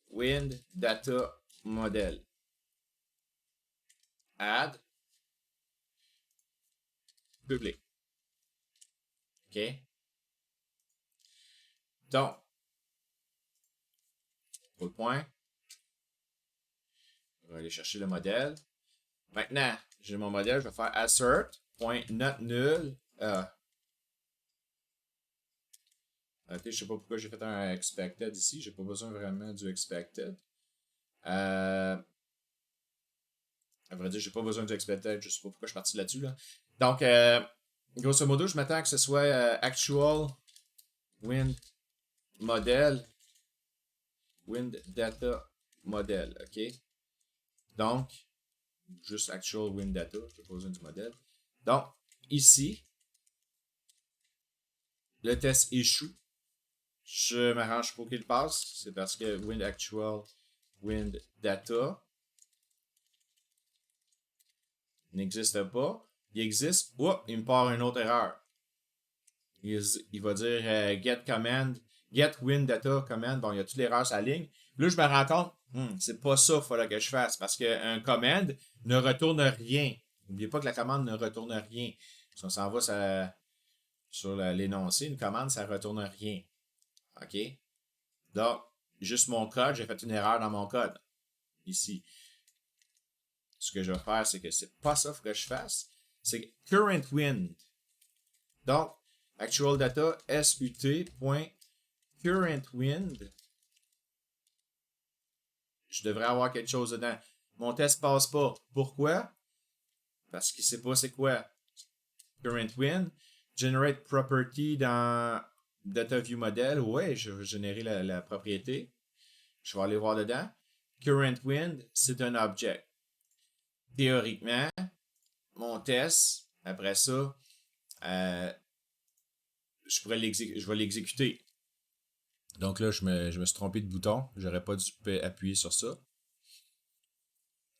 wind data model. Add public. OK? Donc, au point. Je vais aller chercher le modèle. Maintenant, j'ai mon modèle. Je vais faire assert.notNull. Ok, je sais pas pourquoi j'ai fait un expected ici. J'ai pas besoin vraiment du expected. À vrai dire, j'ai pas besoin du expected. Je sais pas pourquoi je suis parti là-dessus. Là. Donc, grosso modo, je m'attends à que ce soit actual wind model. Wind data model. OK? Donc, juste actual wind data. Je n'ai pas besoin du modèle. Donc, ici, le test échoue. Je m'arrange pour qu'il passe. C'est parce que wind actual wind data n'existe pas. Il existe, il me part une autre erreur. Il va dire get command, get win data command. Bon, il y a toutes les erreurs sur la ligne. Là, je me rends compte, c'est pas ça qu'il faudrait que je fasse parce qu'un command ne retourne rien. N'oubliez pas que la commande ne retourne rien. Si on s'en va sur l'énoncé, une commande, ça ne retourne rien. OK? Donc, juste mon code, j'ai fait une erreur dans mon code. Ici. Ce que je vais faire, c'est que c'est pas ça que je fasse. C'est current wind. Donc, actual data, sut.currentWind. Je devrais avoir quelque chose dedans. Mon test passe pas. Pourquoi? Parce qu'il sait pas c'est quoi. Current wind. Generate property dans data view model. Ouais, je vais générer la propriété. Je vais aller voir dedans. Current wind, c'est un object. Théoriquement, mon test, après ça, je vais l'exécuter. Donc là, je me suis trompé de bouton. J'aurais pas dû appuyer sur ça.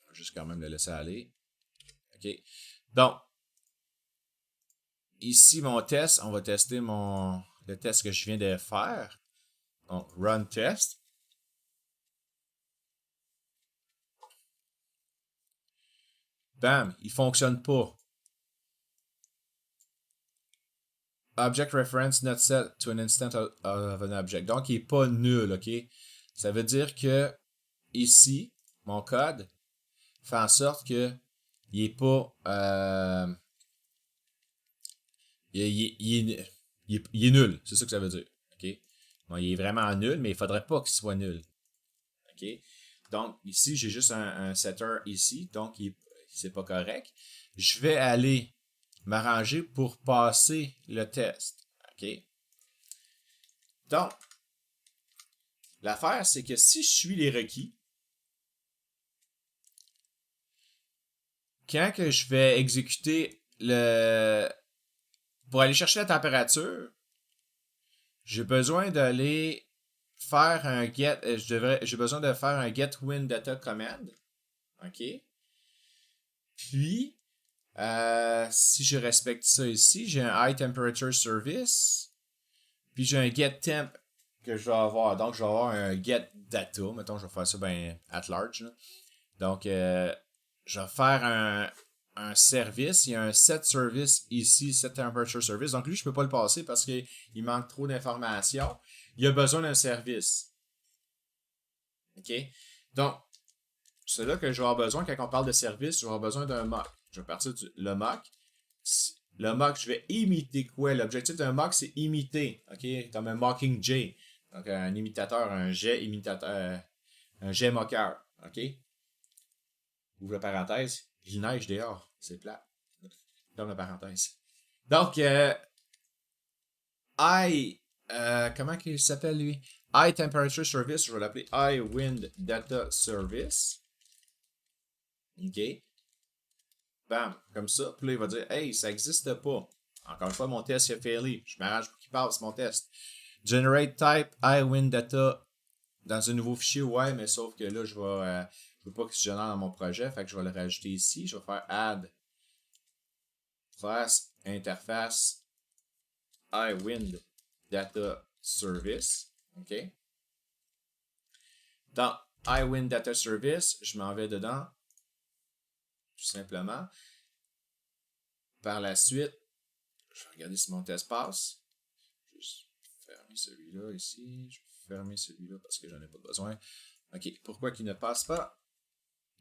Je vais juste quand même le laisser aller. OK. Donc, ici, mon test, on va tester le test que je viens de faire. Donc, run test. Bam, il fonctionne pas. Object reference not set to an instant of an object. Donc, il n'est pas nul, OK? Ça veut dire que ici, mon code fait en sorte que il n'est pas... il est nul. C'est ça que ça veut dire. OK? Bon, il est vraiment nul, mais il ne faudrait pas qu'il soit nul. OK? Donc, ici, j'ai juste un setter ici. Donc, c'est pas correct. Je vais aller m'arranger pour passer le test. OK? Donc, l'affaire, c'est que si je suis les requis, quand que je vais exécuter pour aller chercher la température, j'ai besoin d'aller faire un get. J'ai besoin de faire un get win data command. OK? Puis, si je respecte ça ici, j'ai un high temperature service. Puis j'ai un get temp que je vais avoir. Donc, je vais avoir un get data. Mettons, je vais faire ça bien at large. Là. Donc, je vais faire un service. Il y a un set service ici, set temperature service. Donc, lui, je ne peux pas le passer parce qu'il manque trop d'informations. Il a besoin d'un service. OK? Donc, c'est là que je vais avoir besoin, quand on parle de service, je vais avoir besoin d'un mock. Je vais partir le mock. Le mock, je vais imiter quoi? L'objectif d'un mock, c'est imiter. OK? Comme un mocking jay. Donc, un imitateur, un jet imitateur, un jet moqueur. OK? Ouvre la parenthèse. Il neige dehors. C'est plat. Ferme la parenthèse. Donc, comment il s'appelle lui? High Temperature Service, je vais l'appeler High Wind Data Service. OK. Bam, comme ça. Puis là, il va dire, hey, ça n'existe pas. Encore une fois, mon test, il a failli. Je m'arrange pour qu'il passe mon test. Generate type High Wind Data dans un nouveau fichier, ouais, mais sauf que là, je veux pas qu'il se génère dans mon projet, fait que je vais le rajouter ici. Je vais faire add class interface High Wind Data Service. OK? Dans High Wind Data Service, je m'en vais dedans. Tout simplement. Par la suite, je vais regarder si mon test passe. Juste fermer celui-là ici. Je vais fermer celui-là parce que j'en ai pas besoin. OK. Pourquoi qu'il ne passe pas?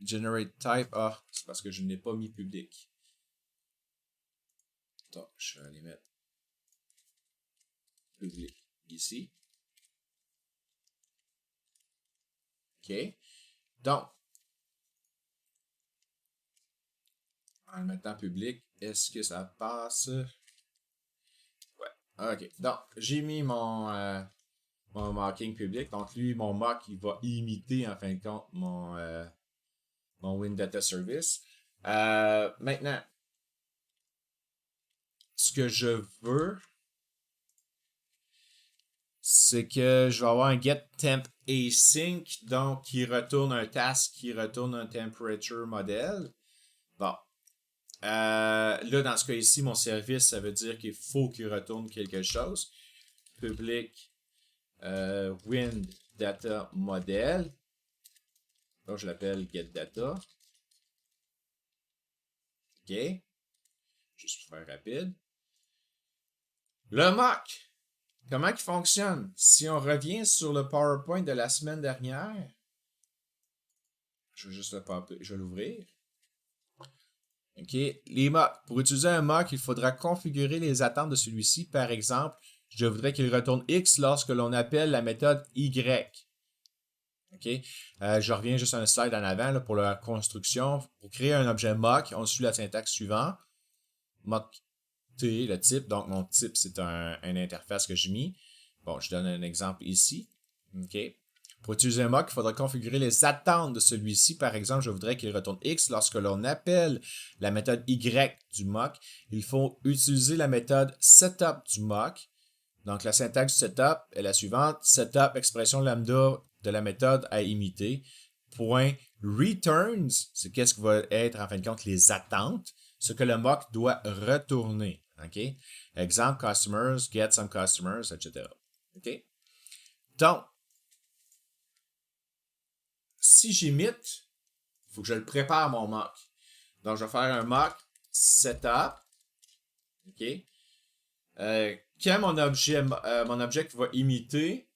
Generate type. Ah, c'est parce que je n'ai pas mis public. Donc, je vais aller mettre public ici. OK. Donc, en le mettant public, est-ce que ça passe? Ouais. OK. Donc, j'ai mis mon mocking public. Donc, lui, mon mock, il va imiter, en fin de compte, mon Wind Data Service. Maintenant, ce que je veux, c'est que je vais avoir un get temp async, donc qui retourne un task, qui retourne un temperature model. Bon. Là, dans ce cas ici, mon service, ça veut dire qu'il faut qu'il retourne quelque chose. Public wind data model. Donc, je l'appelle getData. OK. Juste pour faire rapide. Le mock. Comment il fonctionne? Si on revient sur le PowerPoint de la semaine dernière, je vais juste je vais l'ouvrir. OK. Les mocks. Pour utiliser un mock, il faudra configurer les attentes de celui-ci. Par exemple, je voudrais qu'il retourne X lorsque l'on appelle la méthode Y. OK. Je reviens juste un slide en avant là, pour la construction. Pour créer un objet mock, on suit la syntaxe suivante. Mock T, le type. Donc, mon type, c'est une interface que j'ai mis. Bon, je donne un exemple ici. OK. Pour utiliser un mock, il faudra configurer les attentes de celui-ci. Par exemple, je voudrais qu'il retourne X lorsque l'on appelle la méthode Y du mock. Il faut utiliser la méthode setup du mock. Donc, la syntaxe du setup est la suivante. Setup, expression lambda de la méthode à imiter. Point returns, c'est qu'est-ce qui va être en fin de compte les attentes, ce que le mock doit retourner. OK? Exemple, customers, get some customers, etc. OK? Donc, si j'imite, il faut que je le prépare mon mock. Donc, je vais faire un mock setup. OK? Quand mon objet qui va imiter,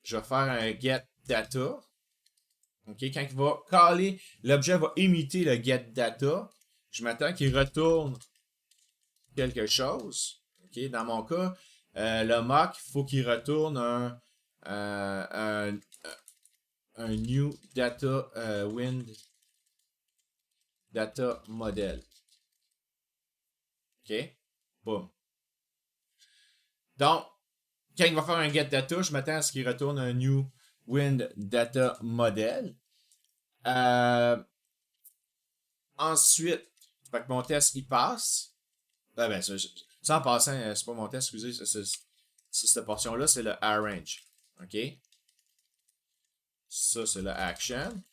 je vais faire un getData. OK? Quand il va caller, l'objet va imiter le getData. Je m'attends qu'il retourne quelque chose. OK? Dans mon cas, le mock, il faut qu'il retourne un new data wind data model. OK? Boom. Donc, quand il va faire un getData, je m'attends à ce qu'il retourne un new wind data model. Ensuite, fait que mon test, il passe. Ça en passant, c'est pas mon test, excusez, cette portion-là, c'est le arrange. OK? Ça, c'est le action.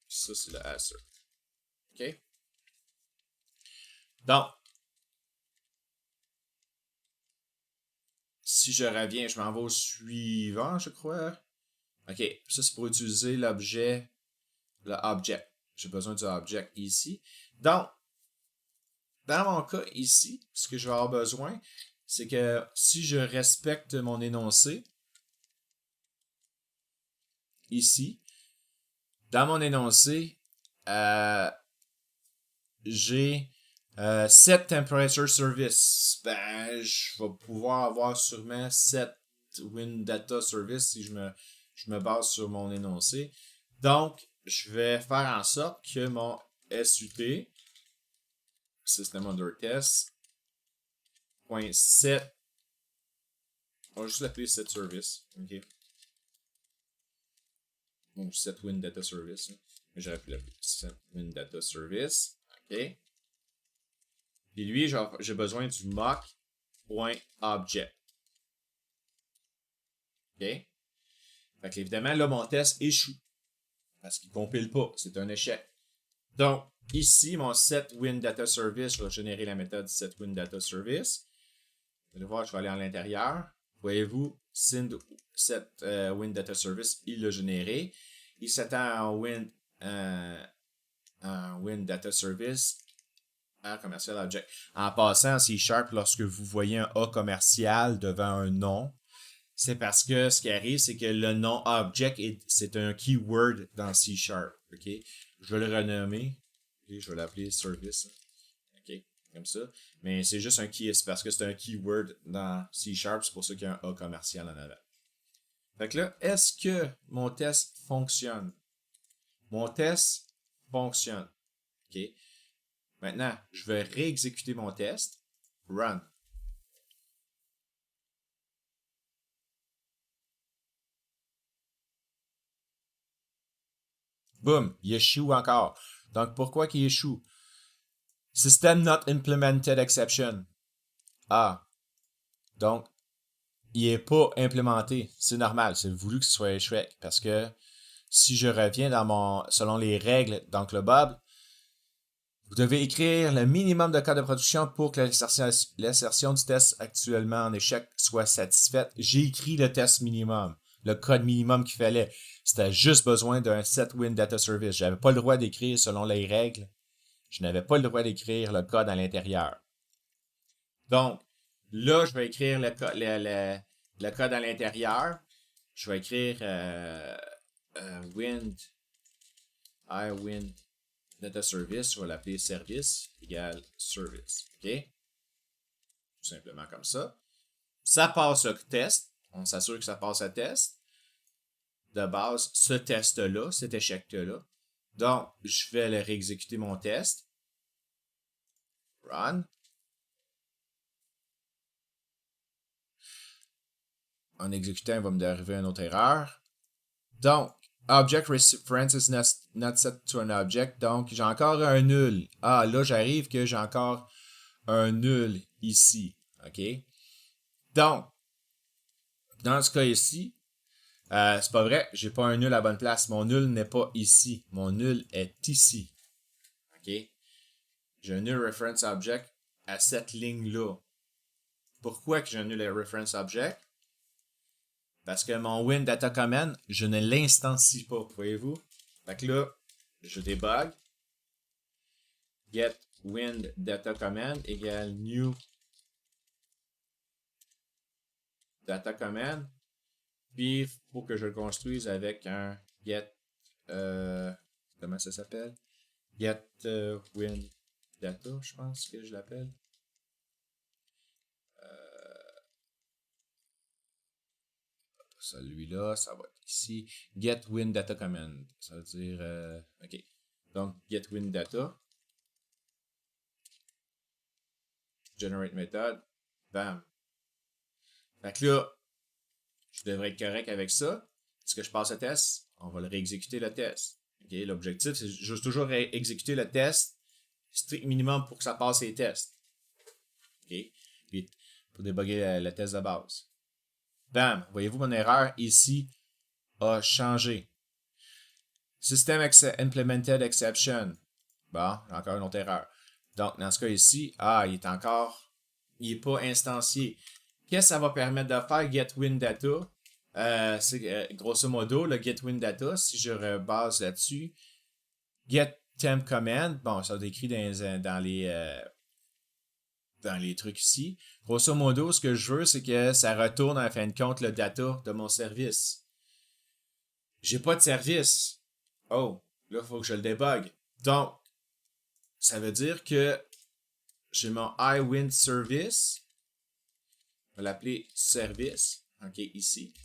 Ça, c'est le answer. OK? Donc, si je reviens, je m'en vais au suivant, je crois. OK, ça, c'est pour utiliser l'objet, le object. J'ai besoin du object ici. Donc, dans mon cas ici, ce que je vais avoir besoin, c'est que si je respecte mon énoncé, ici, dans mon énoncé, j'ai set temperature service. Ben, je vais pouvoir avoir sûrement set wind data service si je me base sur mon énoncé. Donc, je vais faire en sorte que mon SUT, system under test, .set, on va juste l'appeler set service. OK. Bon, set wind data service. Mais j'aurais pu l'appeler set wind data service. OK. Et lui, j'ai besoin du mock.object. OK. Fait que évidemment, là, mon test échoue. Parce qu'il ne compile pas. C'est un échec. Donc, ici, mon setWinDataService, je vais générer la méthode setWinDataService. Vous allez voir, je vais aller à l'intérieur. Voyez-vous, setWinDataService, il l'a généré. Il s'attend en WinDataService à commercial object. En passant, C#, lorsque vous voyez un A commercial devant un nom, c'est parce que ce qui arrive, c'est que le nom object, c'est un keyword dans C#. OK? Je vais le renommer. Okay? Je vais l'appeler service. OK? Comme ça. Mais c'est juste c'est parce que c'est un keyword dans C#. C'est pour ça qu'il y a un A commercial en avant. Fait que là, est-ce que mon test fonctionne? Mon test fonctionne. OK? Maintenant, je vais réexécuter mon test. Run. Boom, il échoue encore. Donc, pourquoi qu'il échoue? System not implemented exception. Ah. Donc, il n'est pas implémenté. C'est normal. C'est voulu que ce soit échoué. Parce que si je reviens selon les règles dans Clubhub, Vous devez écrire le minimum de code de production pour que l'assertion du test actuellement en échec soit satisfaite. J'ai écrit le test minimum, le code minimum qu'il fallait. C'était juste besoin d'un set win data service. J'avais pas le droit d'écrire selon les règles. Je n'avais pas le droit d'écrire le code à l'intérieur. Donc, là, je vais écrire le code à l'intérieur. Je vais écrire win data service. Je vais l'appeler service égale service. OK? Tout simplement comme ça. Ça passe le test. On s'assure que ça passe le test. De base, ce test-là, cet échec-là. Donc, je vais le réexécuter mon test. Run. En exécutant, il va me arriver une autre erreur. Donc, object reference is not set to an object. Donc, j'ai encore un nul. Ah, là, j'arrive que j'ai encore un nul ici. OK? Donc, dans ce cas ici, c'est pas vrai, j'ai pas un nul à la bonne place. Mon nul n'est pas ici. Mon nul est ici. OK? J'ai un nul reference object à cette ligne-là. Pourquoi que j'ai un nul reference object? Parce que mon win data command, je ne l'instancie pas, voyez-vous? Fait que là, je débug. Get win data command égale new data command. Puis, il faut que je le construise avec un get, comment ça s'appelle? Get win data, je pense que je l'appelle. Celui-là, ça va être ici. Get win data command. Ça veut dire, OK. Donc, get win data. Generate method. Bam. Fait que là, je devrais être correct avec ça. Est-ce que je passe le test? On va le réexécuter le test. OK? L'objectif, c'est juste toujours exécuter le test strict minimum pour que ça passe les tests. OK? Puis, pour débugger le test de base. Bam! Voyez-vous, mon erreur ici a changé. System implemented exception. Bon, encore une autre erreur. Donc, dans ce cas ici, il n'est pas instancié. Qu'est-ce que ça va permettre de faire, getWinData? C'est grosso modo, le getWinData, si je rebase là-dessus, getTempCommand, bon, ça décrit dans les trucs ici. Grosso modo, ce que je veux, c'est que ça retourne en fin de compte le data de mon service. J'ai pas de service. Oh, là, il faut que je le débug. Donc, ça veut dire que j'ai mon iWinService. On va l'appeler service. OK, ici. On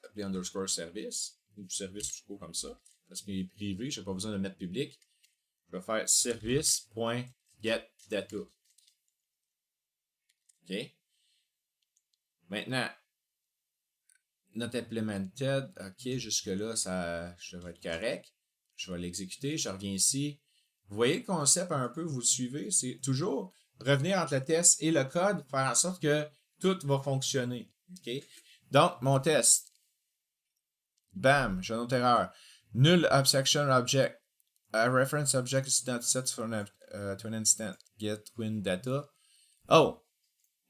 va l'appeler underscore service. Ou service tout court comme ça. Parce qu'il est privé, je n'ai pas besoin de le mettre public. Je vais faire service.getData. OK. Maintenant, not implemented. OK, jusque-là, je devrais être correct. Je vais l'exécuter. Je reviens ici. Vous voyez le concept un peu, vous le suivez. C'est toujours revenir entre le test et le code, faire en sorte que tout va fonctionner. OK? Donc, mon test. Bam, j'ai une autre erreur. Null abstraction object. A reference object is not set to an instant. Get win data. Oh!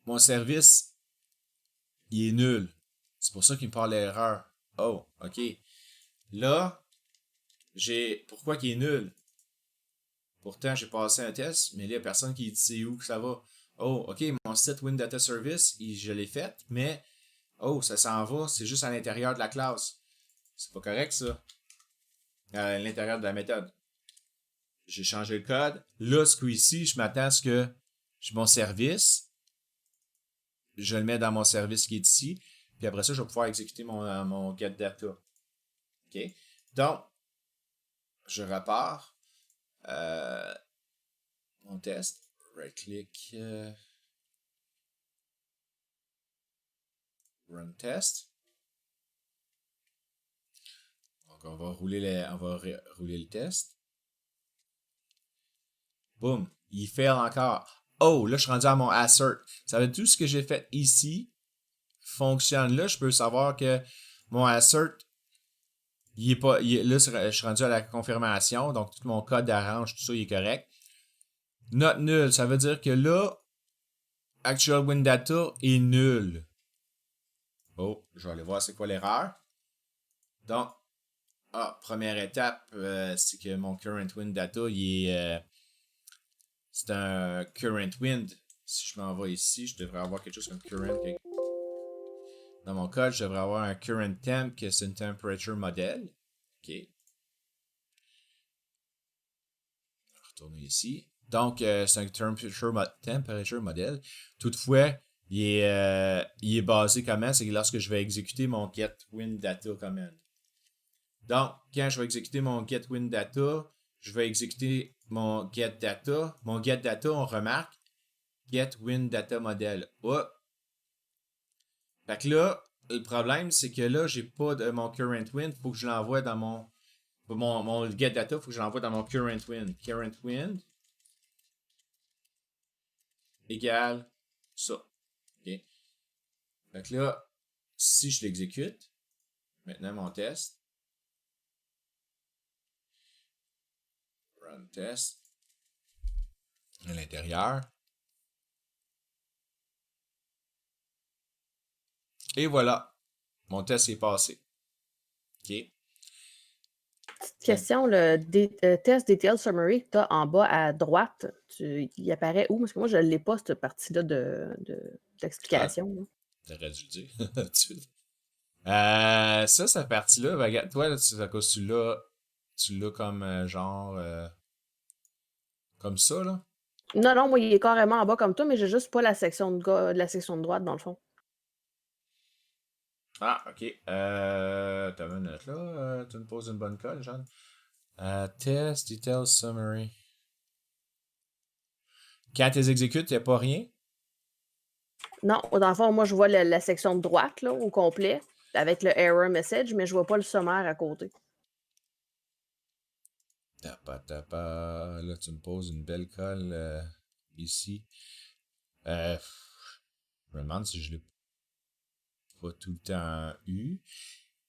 Mon service, il est nul. C'est pour ça qu'il me parle l'erreur. Oh, OK. Là, pourquoi qu'il est nul? Pourtant, j'ai passé un test, mais là, il n'y a personne qui dit c'est où que ça va. Oh, OK, mon set Win Data Service, je l'ai fait, mais oh, ça s'en va, c'est juste à l'intérieur de la classe. C'est pas correct, ça. À l'intérieur de la méthode. J'ai changé le code. Là, ce coup-ci, je m'attends à ce que j'ai mon service. Je le mets dans mon service qui est ici. Puis après ça, je vais pouvoir exécuter mon getData. OK? Donc, je repars. Mon test. Right-click. Run test. Donc, on va rouler le test. Boum. Il fail encore. Oh, là, je suis rendu à mon assert. Ça veut dire tout ce que j'ai fait ici fonctionne. Là, je peux savoir que mon assert là, je suis rendu à la confirmation, donc tout mon code d'arrange, tout ça, il est correct. Not nul, ça veut dire que là, actual win data est nul. Oh, je vais aller voir c'est quoi l'erreur. Donc, première étape, c'est que mon current win data, c'est un current wind. Si je m'en vais ici, je devrais avoir quelque chose comme current. Dans mon code, je devrais avoir un current temp, que c'est une temperature model. OK. Retourner ici. Donc, c'est un temperature model. Toutefois, il est basé comment? C'est que lorsque je vais exécuter mon getWinData command. Donc, quand je vais exécuter mon getWinData, je vais exécuter mon getData. Mon getData, on remarque getWinDataModel. Oh! Fait que là, le problème, c'est que là, j'ai pas de mon current wind. Il faut que je l'envoie dans mon getData, il faut que je l'envoie dans mon current wind. Current wind égale ça. OK? Fait que là, si je l'exécute, maintenant mon test, run test, à l'intérieur, et voilà, mon test est passé. OK? Petite question, le test detail summary que tu as en bas à droite, il apparaît où? Parce que moi, je ne l'ai pas, cette partie-là d'explication. là. T'aurais dû le dire tout de suite. Cette partie-là, ben, regarde, toi, là, c'est à cause que tu l'as comme genre comme ça, là. Non, moi, il est carrément en bas comme toi, mais j'ai juste pas la section la section de droite, dans le fond. Ah, ok. T'as une minute là. Tu me poses une bonne colle, Jeanne. Test, details, summary. Quand tu les exécutes, il n'y a pas rien. Non, dans le fond, moi, je vois la section de droite, là, au complet, avec le error message, mais je vois pas le sommaire à côté. Tapa. Là, tu me poses une belle colle ici. Je me demande si je l'ai pas tout le temps eu.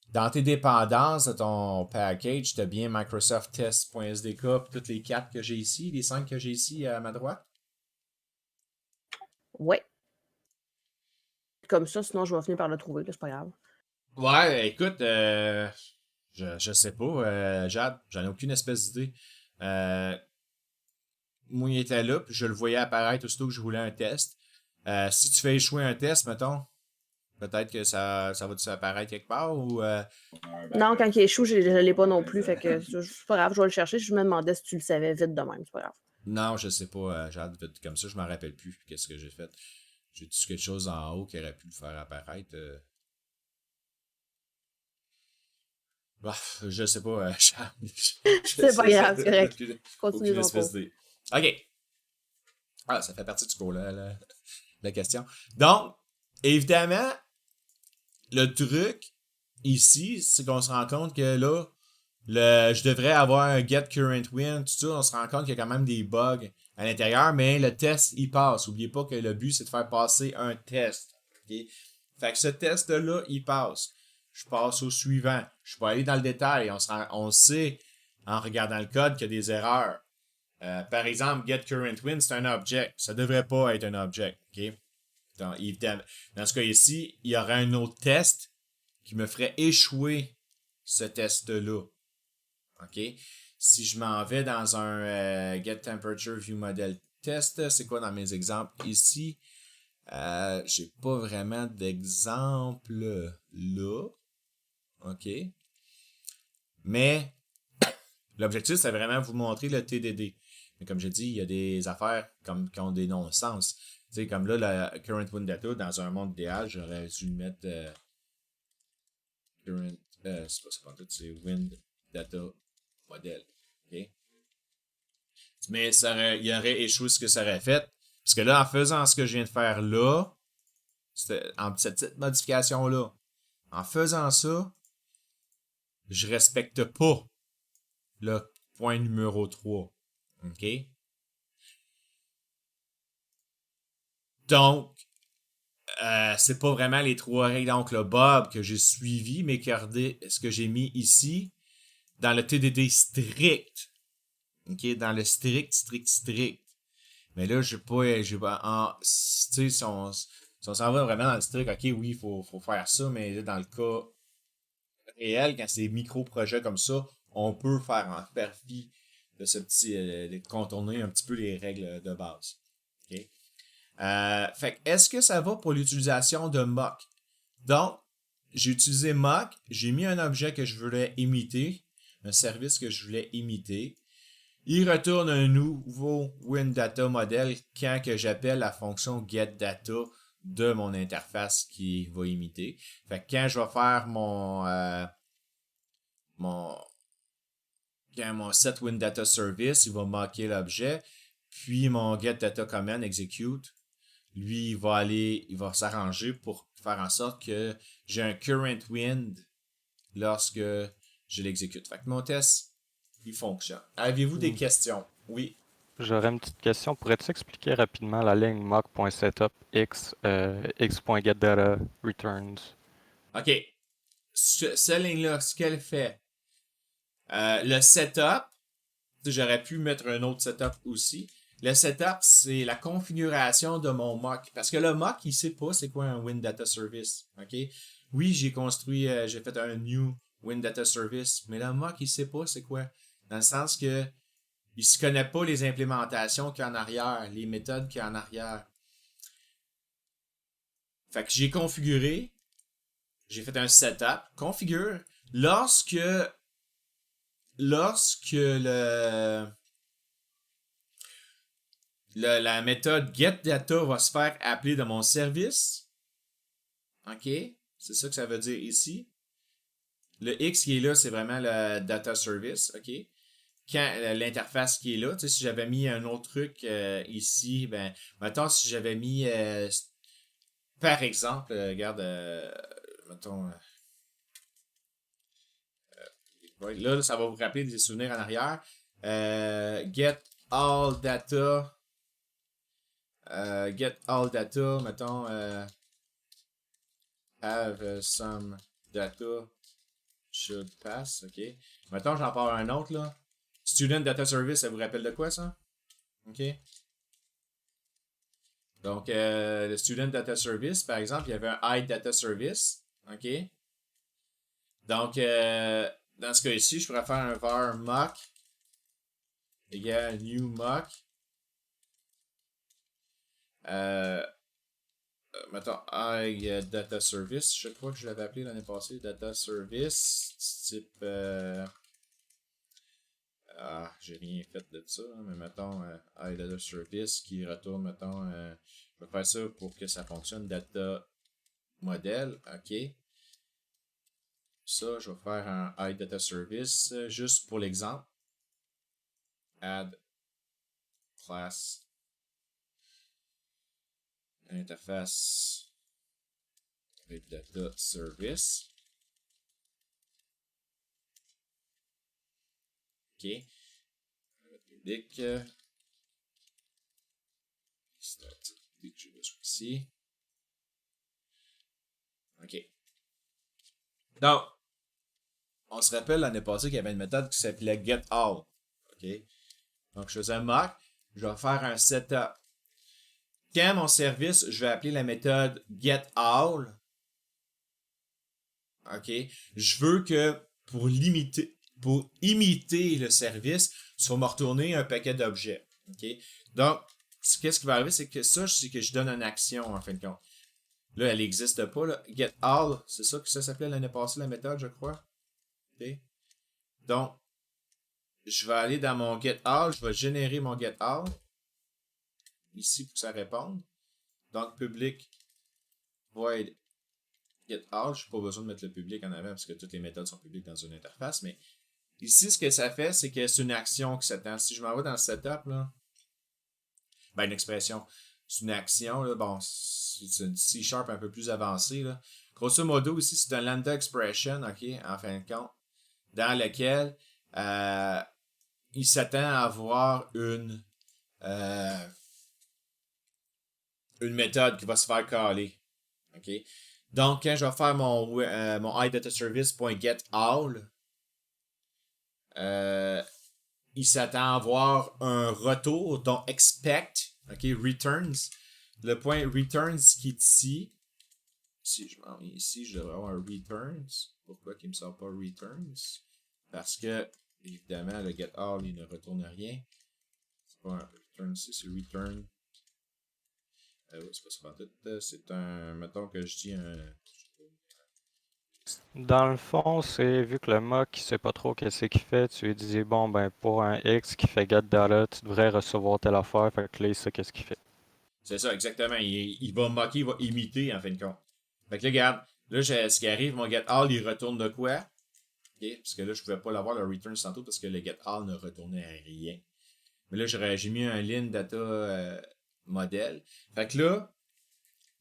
Dans tes dépendances de ton package, tu as bien Microsoft Test.sdk et toutes les 4 que j'ai ici, les 5 que j'ai ici à ma droite. Ouais. Comme ça, sinon, je vais finir par le trouver, là, c'est pas grave. Ouais, écoute, je sais pas, Jade, j'en ai aucune espèce d'idée. Moi, il était là, puis je le voyais apparaître aussitôt que je voulais un test. Si tu fais échouer un test, mettons, peut-être que ça va apparaître quelque part ou. Non, quand il échoue, je l'ai pas non plus, fait que c'est pas grave, je vais le chercher. Je me demandais si tu le savais vite de même, c'est pas grave. Non, je sais pas, Jade, comme ça, je m'en rappelle plus. Qu'est-ce que j'ai fait? J'ai-tu quelque chose en haut qui aurait pu le faire apparaître? Bah, je sais pas, Jade. C'est pas grave, c'est correct. Aucune Continue ton espèce cours. d'idée. OK. Ah, ça fait partie du cours, là, la question. Donc, évidemment, le truc ici, c'est qu'on se rend compte que là, je devrais avoir un get current win, tout ça, on se rend compte qu'il y a quand même des bugs à l'intérieur, mais le test, il passe. N'oubliez pas que le but, c'est de faire passer un test. Okay? Fait que ce test-là, il passe. Je passe au suivant. Je peux aller dans le détail. On sait, en regardant le code, qu'il y a des erreurs. Par exemple, get current win, c'est un object. Ça devrait pas être un object. Okay? Donc, évidemment, dans ce cas ici, il y aurait un autre test qui me ferait échouer ce test-là. OK? Si je m'en vais dans un Get Temperature View Model Test, c'est quoi dans mes exemples ici? J'ai pas vraiment d'exemple là. OK? Mais l'objectif, c'est vraiment vous montrer le TDD. Mais comme j'ai dit, il y a des affaires qui ont des non-sens. Tu sais, comme là, la Current Wind Data, dans un monde idéal, j'aurais dû mettre Current, c'est pas tout, c'est Wind Data Model. OK? Mais il y aurait échoué ce que ça aurait fait. Parce que là, en faisant ce que je viens de faire là, en cette petite modification-là, en faisant ça, je respecte pas le point numéro 3. OK? Donc, c'est pas vraiment les 3 règles d'Oncle Bob que j'ai suivies, mais regardez ce que j'ai mis ici. dans le TDD strict. OK? Dans le strict. Mais là, tu sais, si on s'en va vraiment dans le strict, OK, oui, il faut faire ça, mais là, dans le cas réel, quand c'est des micro-projets comme ça, on peut faire fi de ce petit, de contourner un petit peu les règles de base. OK? Fait que, est-ce que ça va pour l'utilisation de mock? Donc, j'ai utilisé mock, j'ai mis un objet que je voulais imiter, un service que je voulais imiter. Il retourne un nouveau WinData modèle quand que j'appelle la fonction getData de mon interface qui va imiter. Fait que quand je vais faire quand mon set WinData service, il va mocker l'objet, puis mon getData command execute. Lui, il va s'arranger pour faire en sorte que j'ai un current wind lorsque je l'exécute. Fait que mon test, il fonctionne. Avez-vous des questions? Oui. J'aurais une petite question. Pourrais-tu expliquer rapidement la ligne mock.setup x.getData returns? OK. Cette ligne-là, ce qu'elle fait, le setup, j'aurais pu mettre un autre setup aussi. Le setup, c'est la configuration de mon mock. Parce que le mock, il sait pas c'est quoi un WinData Service. OK? Oui, j'ai fait un new WinData Service, mais le mock, il sait pas c'est quoi. Dans le sens que il ne connaît pas les implémentations qu'il y a en arrière, les méthodes qu'il y a en arrière. Fait que j'ai configuré, j'ai fait un setup, configure. Lorsque la méthode getData va se faire appeler de mon service, OK? C'est ça que ça veut dire ici. Le X qui est là, c'est vraiment le data service, OK? Quand l'interface qui est là, tu sais, si j'avais mis un autre truc ici, ben, mettons, si j'avais mis, par exemple, regarde, mettons, ouais, là, ça va vous rappeler des souvenirs en arrière. Get all data, mettons, have some data should pass, OK? Mettons, j'en parle un autre, là. Student Data Service, ça vous rappelle de quoi, ça? OK? Donc, le Student Data Service, par exemple, il y avait un Hide Data Service. OK? Donc, dans ce cas ici, je pourrais faire un var mock égale new mock. Mettons, Hide Data Service. Je crois que je l'avais appelé l'année passée, Data Service, type... j'ai rien fait de ça, hein, mais mettons Data Service qui retourne, mettons, je vais faire ça pour que ça fonctionne, Data Model, OK. Ça, je vais faire un Data Service juste pour l'exemple. Add class interface Data Service. OK. Public. Static, je vais ici. OK. Donc, on se rappelle l'année passée qu'il y avait une méthode qui s'appelait getAll. OK. Donc, je faisais un mock. Je vais faire un setup. Quand mon service, je vais appeler la méthode getAll. OK. Je veux que pour imiter le service, tu vas me retourner un paquet d'objets. OK? Donc, qu'est-ce qui va arriver, c'est que je donne une action en fin de compte. Là, elle n'existe pas. Là. GetAll, c'est ça que ça s'appelait l'année passée, la méthode, je crois. OK? Donc, je vais aller dans mon getAll, je vais générer mon getAll. Ici, pour que ça réponde. Donc, public void getAll. Je n'ai pas besoin de mettre le public en avant parce que toutes les méthodes sont publiques dans une interface, mais ici, ce que ça fait, c'est que c'est une action qui s'attend. Si je m'en vais dans le setup, là, ben, une expression, c'est une action, là, bon, c'est une C# un peu plus avancée, là. Grosso modo, ici, c'est un lambda expression, OK, en fin de compte, dans lequel il s'attend à avoir une méthode qui va se faire caller. OK? Donc, quand je vais faire mon IDataService.getAll, il s'attend à avoir un retour, donc expect, ok, returns. Le point returns qui est ici, si je m'en viens ici, je devrais avoir un returns. Pourquoi qu'il ne me sort pas returns? Parce que, évidemment, le get all, il ne retourne rien. C'est pas un return, c'est return. C'est pas ça tout. C'est un, mettons que je dis un... Dans le fond, c'est vu que le mock il sait pas trop qu'est-ce qu'il fait, tu lui dis bon ben pour un X qui fait get data, tu devrais recevoir telle affaire, fait que là il sait qu'est-ce qu'il fait. C'est ça, exactement. Il va moquer, il va imiter, en fin de compte. Fait que là, regarde, là, ce qui arrive, mon get all, il retourne de quoi? Ok, parce que là, je pouvais pas l'avoir, le return tantôt, parce que le get all ne retournait à rien. Mais là, j'ai mis un line data modèle. Fait que là,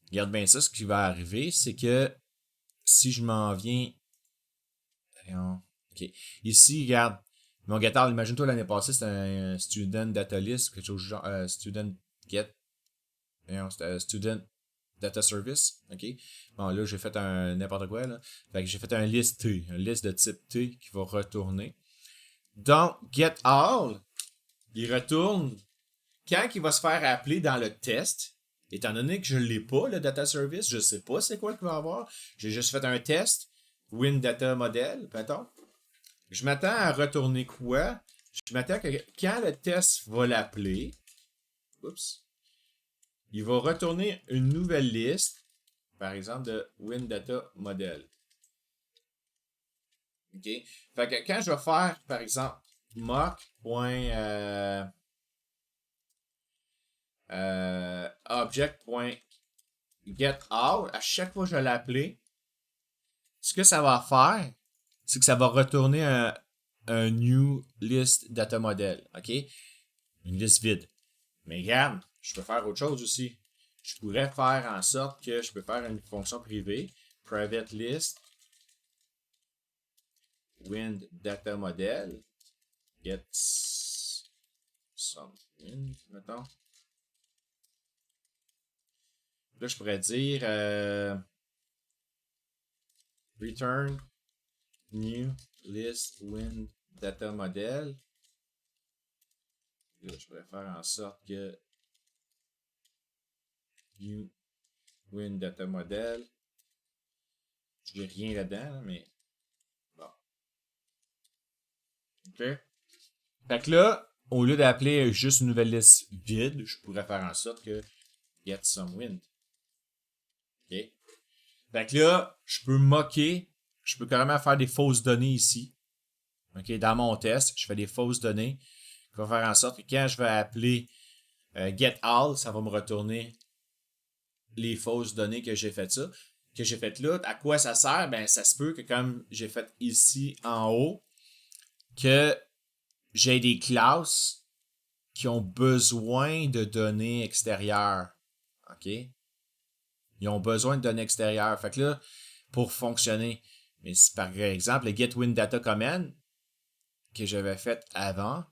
regarde bien ça, ce qui va arriver, c'est que si je m'en viens... Ok. Ici, regarde, mon get all, imagine-toi l'année passée, c'était un student data list, quelque chose genre student get. C'était student data service, ok? Bon, là, j'ai fait un n'importe quoi, là. Fait que j'ai fait un list T, un list de type T qui va retourner. Donc, get all, il retourne quand il va se faire appeler dans le test. Étant donné que je ne l'ai pas, le data service, je ne sais pas c'est quoi qu'il va avoir. J'ai juste fait un test, win data model, mettons. Je m'attends à retourner quoi? Je m'attends que quand le test va l'appeler, oups, il va retourner une nouvelle liste, par exemple, de WinData Model. OK? Fait que quand je vais faire, par exemple, mock.object.getAll, à chaque fois que je vais l'appeler, ce que ça va faire, c'est que ça va retourner un new list data model. OK? Une liste vide. Mais regarde, je peux faire autre chose aussi. Je pourrais faire en sorte que je peux faire une fonction privée, private list, wind data model, get some wind, mettons. Là, je pourrais dire return new list wind data model. Là, je pourrais faire en sorte que new win data model. Je n'ai rien là-dedans, mais bon. OK. Fait que là, au lieu d'appeler juste une nouvelle liste vide, je pourrais faire en sorte que get some wind. OK. Fait que là, je peux moquer, je peux carrément faire des fausses données ici. OK. Dans mon test, je fais des fausses données qui vont faire en sorte que quand je vais appeler get all, ça va me retourner les fausses données que j'ai fait ça. Que j'ai fait là. À quoi ça sert? Ben, ça se peut que comme j'ai fait ici en haut, que j'ai des classes qui ont besoin de données extérieures. OK? Ils ont besoin de données extérieures. Fait que là, pour fonctionner, mais si par exemple, le getWinData command que j'avais fait avant,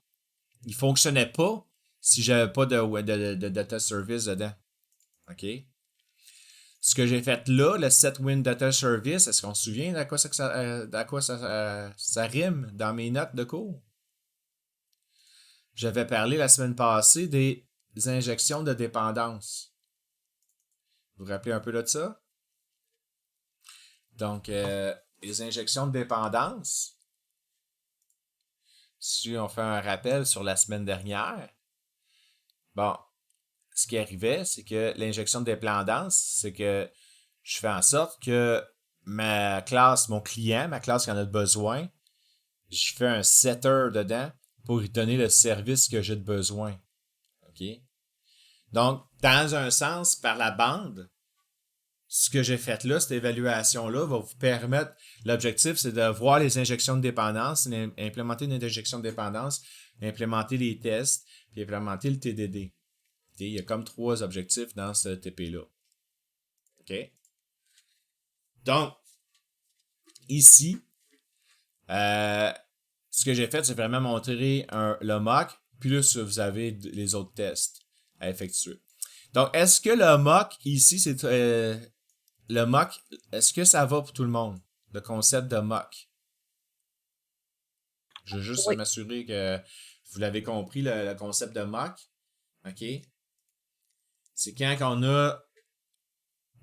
il ne fonctionnait pas si j'avais pas de data service dedans. OK? Ce que j'ai fait là, le setWinData service, est-ce qu'on se souvient d'à quoi ça rime dans mes notes de cours? J'avais parlé la semaine passée des injections de dépendance. Vous vous rappelez un peu de ça? Donc, les injections de dépendance, si on fait un rappel sur la semaine dernière, bon, ce qui arrivait, c'est que l'injection de dépendance, c'est que je fais en sorte que ma classe, mon client, ma classe qui en a besoin, je fais un setter dedans pour lui donner le service que j'ai de besoin. OK? Donc, dans un sens, par la bande, ce que j'ai fait là, cette évaluation-là, va vous permettre, l'objectif, c'est de voir les injections de dépendance, implémenter une injection de dépendance, implémenter les tests, puis implémenter le TDD. Il y a comme 3 objectifs dans ce TP-là. OK? Donc, ici, ce que j'ai fait, c'est vraiment montrer le mock, plus vous avez les autres tests à effectuer. Donc, est-ce que le mock, ici, c'est le mock, est-ce que ça va pour tout le monde? Le concept de mock. Je veux juste Oui. m'assurer que vous l'avez compris, le concept de mock. OK? C'est quand on a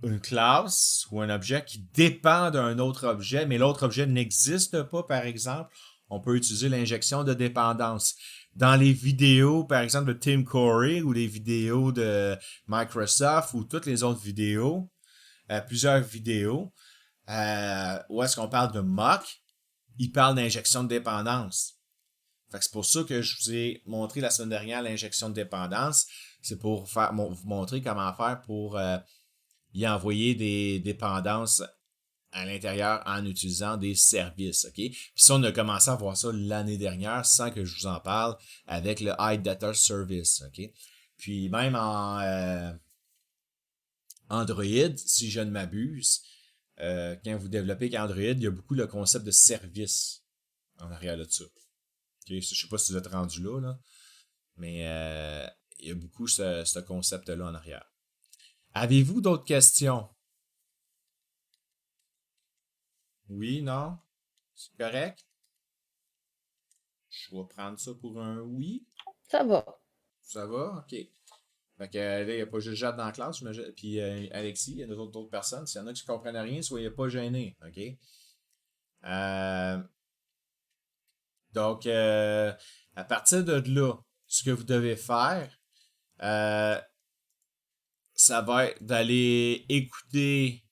une classe ou un objet qui dépend d'un autre objet, mais l'autre objet n'existe pas, par exemple, on peut utiliser l'injection de dépendance. Dans les vidéos, par exemple, de Tim Corey ou les vidéos de Microsoft ou toutes les autres vidéos, plusieurs vidéos, où est-ce qu'on parle de mock, ils parlent d'injection de dépendance. Fait que c'est pour ça que je vous ai montré la semaine dernière l'injection de dépendance. C'est pour vous montrer comment faire pour y envoyer des dépendances à l'intérieur en utilisant des services. OK? Puis ça, on a commencé à voir ça l'année dernière sans que je vous en parle avec le High Data Service. OK? Puis même en Android, si je ne m'abuse, quand vous développez avec Android, il y a beaucoup le concept de service en arrière de ça. Okay? Je ne sais pas si vous êtes rendu là, mais il y a beaucoup ce concept-là en arrière. Avez-vous d'autres questions? Oui, non? C'est correct? Je vais prendre ça pour un oui. Ça va. Ça va? OK. Fait que là, il n'y a pas juste Jade dans la classe, puis Alexis, il y a d'autres personnes. S'il y en a qui ne comprennent rien, soyez pas gênés. OK? Donc, à partir de là, ce que vous devez faire, ça va être d'aller écouter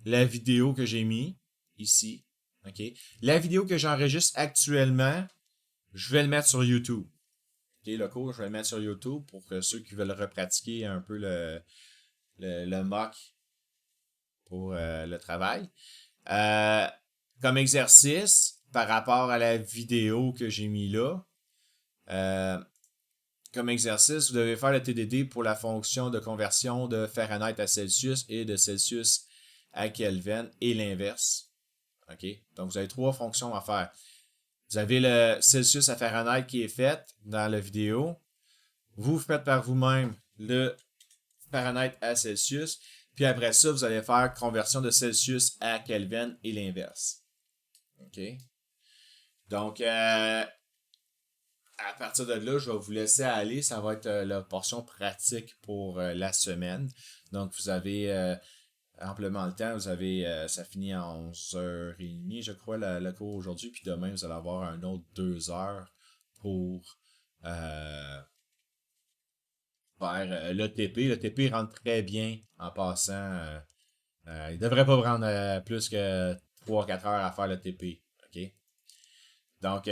la vidéo que j'ai mis ici. OK? La vidéo que j'enregistre actuellement, je vais le mettre sur YouTube. OK, le cours, je vais le mettre sur YouTube pour que ceux qui veulent repratiquer un peu le mock pour le travail. Comme exercice, par rapport à la vidéo que j'ai mis là, comme exercice, vous devez faire le TDD pour la fonction de conversion de Fahrenheit à Celsius et de Celsius à Kelvin et l'inverse. OK? Donc, vous avez 3 fonctions à faire. Vous avez le Celsius à Fahrenheit qui est fait dans la vidéo. Vous faites par vous-même le Fahrenheit à Celsius. Puis après ça, vous allez faire conversion de Celsius à Kelvin et l'inverse. OK? Donc, à partir de là, je vais vous laisser aller. Ça va être la portion pratique pour la semaine. Donc, vous avez amplement le temps. Vous avez, ça finit à 11h30, je crois, le cours aujourd'hui. Puis demain, vous allez avoir un autre 2 heures pour faire l'ETP. L'ETP rentre très bien en passant. Il ne devrait pas prendre plus que 3-4 heures à faire l'ETP. OK? Donc,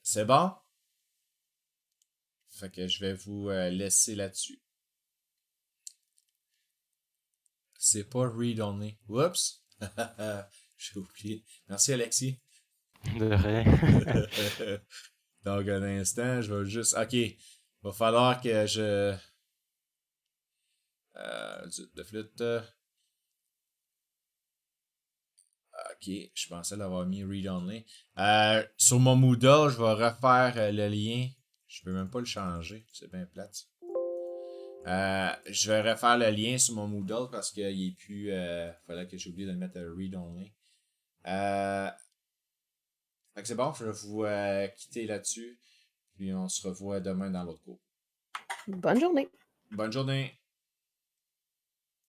c'est bon? Fait que je vais vous laisser là-dessus. C'est pas read-only. Oups! J'ai oublié. Merci, Alexis. De rien. Donc, un instant, je vais juste... OK. Il va falloir que je... de flûte. OK. Je pensais l'avoir mis read-only. Sur mon Moodle, je vais refaire le lien. Je peux même pas le changer. C'est bien plate. Je vais refaire le lien sur mon Moodle parce qu'il est plus... fallait que j'ai oublié de le mettre read-only. Fait que c'est bon, je vais vous quitter là-dessus. Puis on se revoit demain dans l'autre cours. Bonne journée. Bonne journée.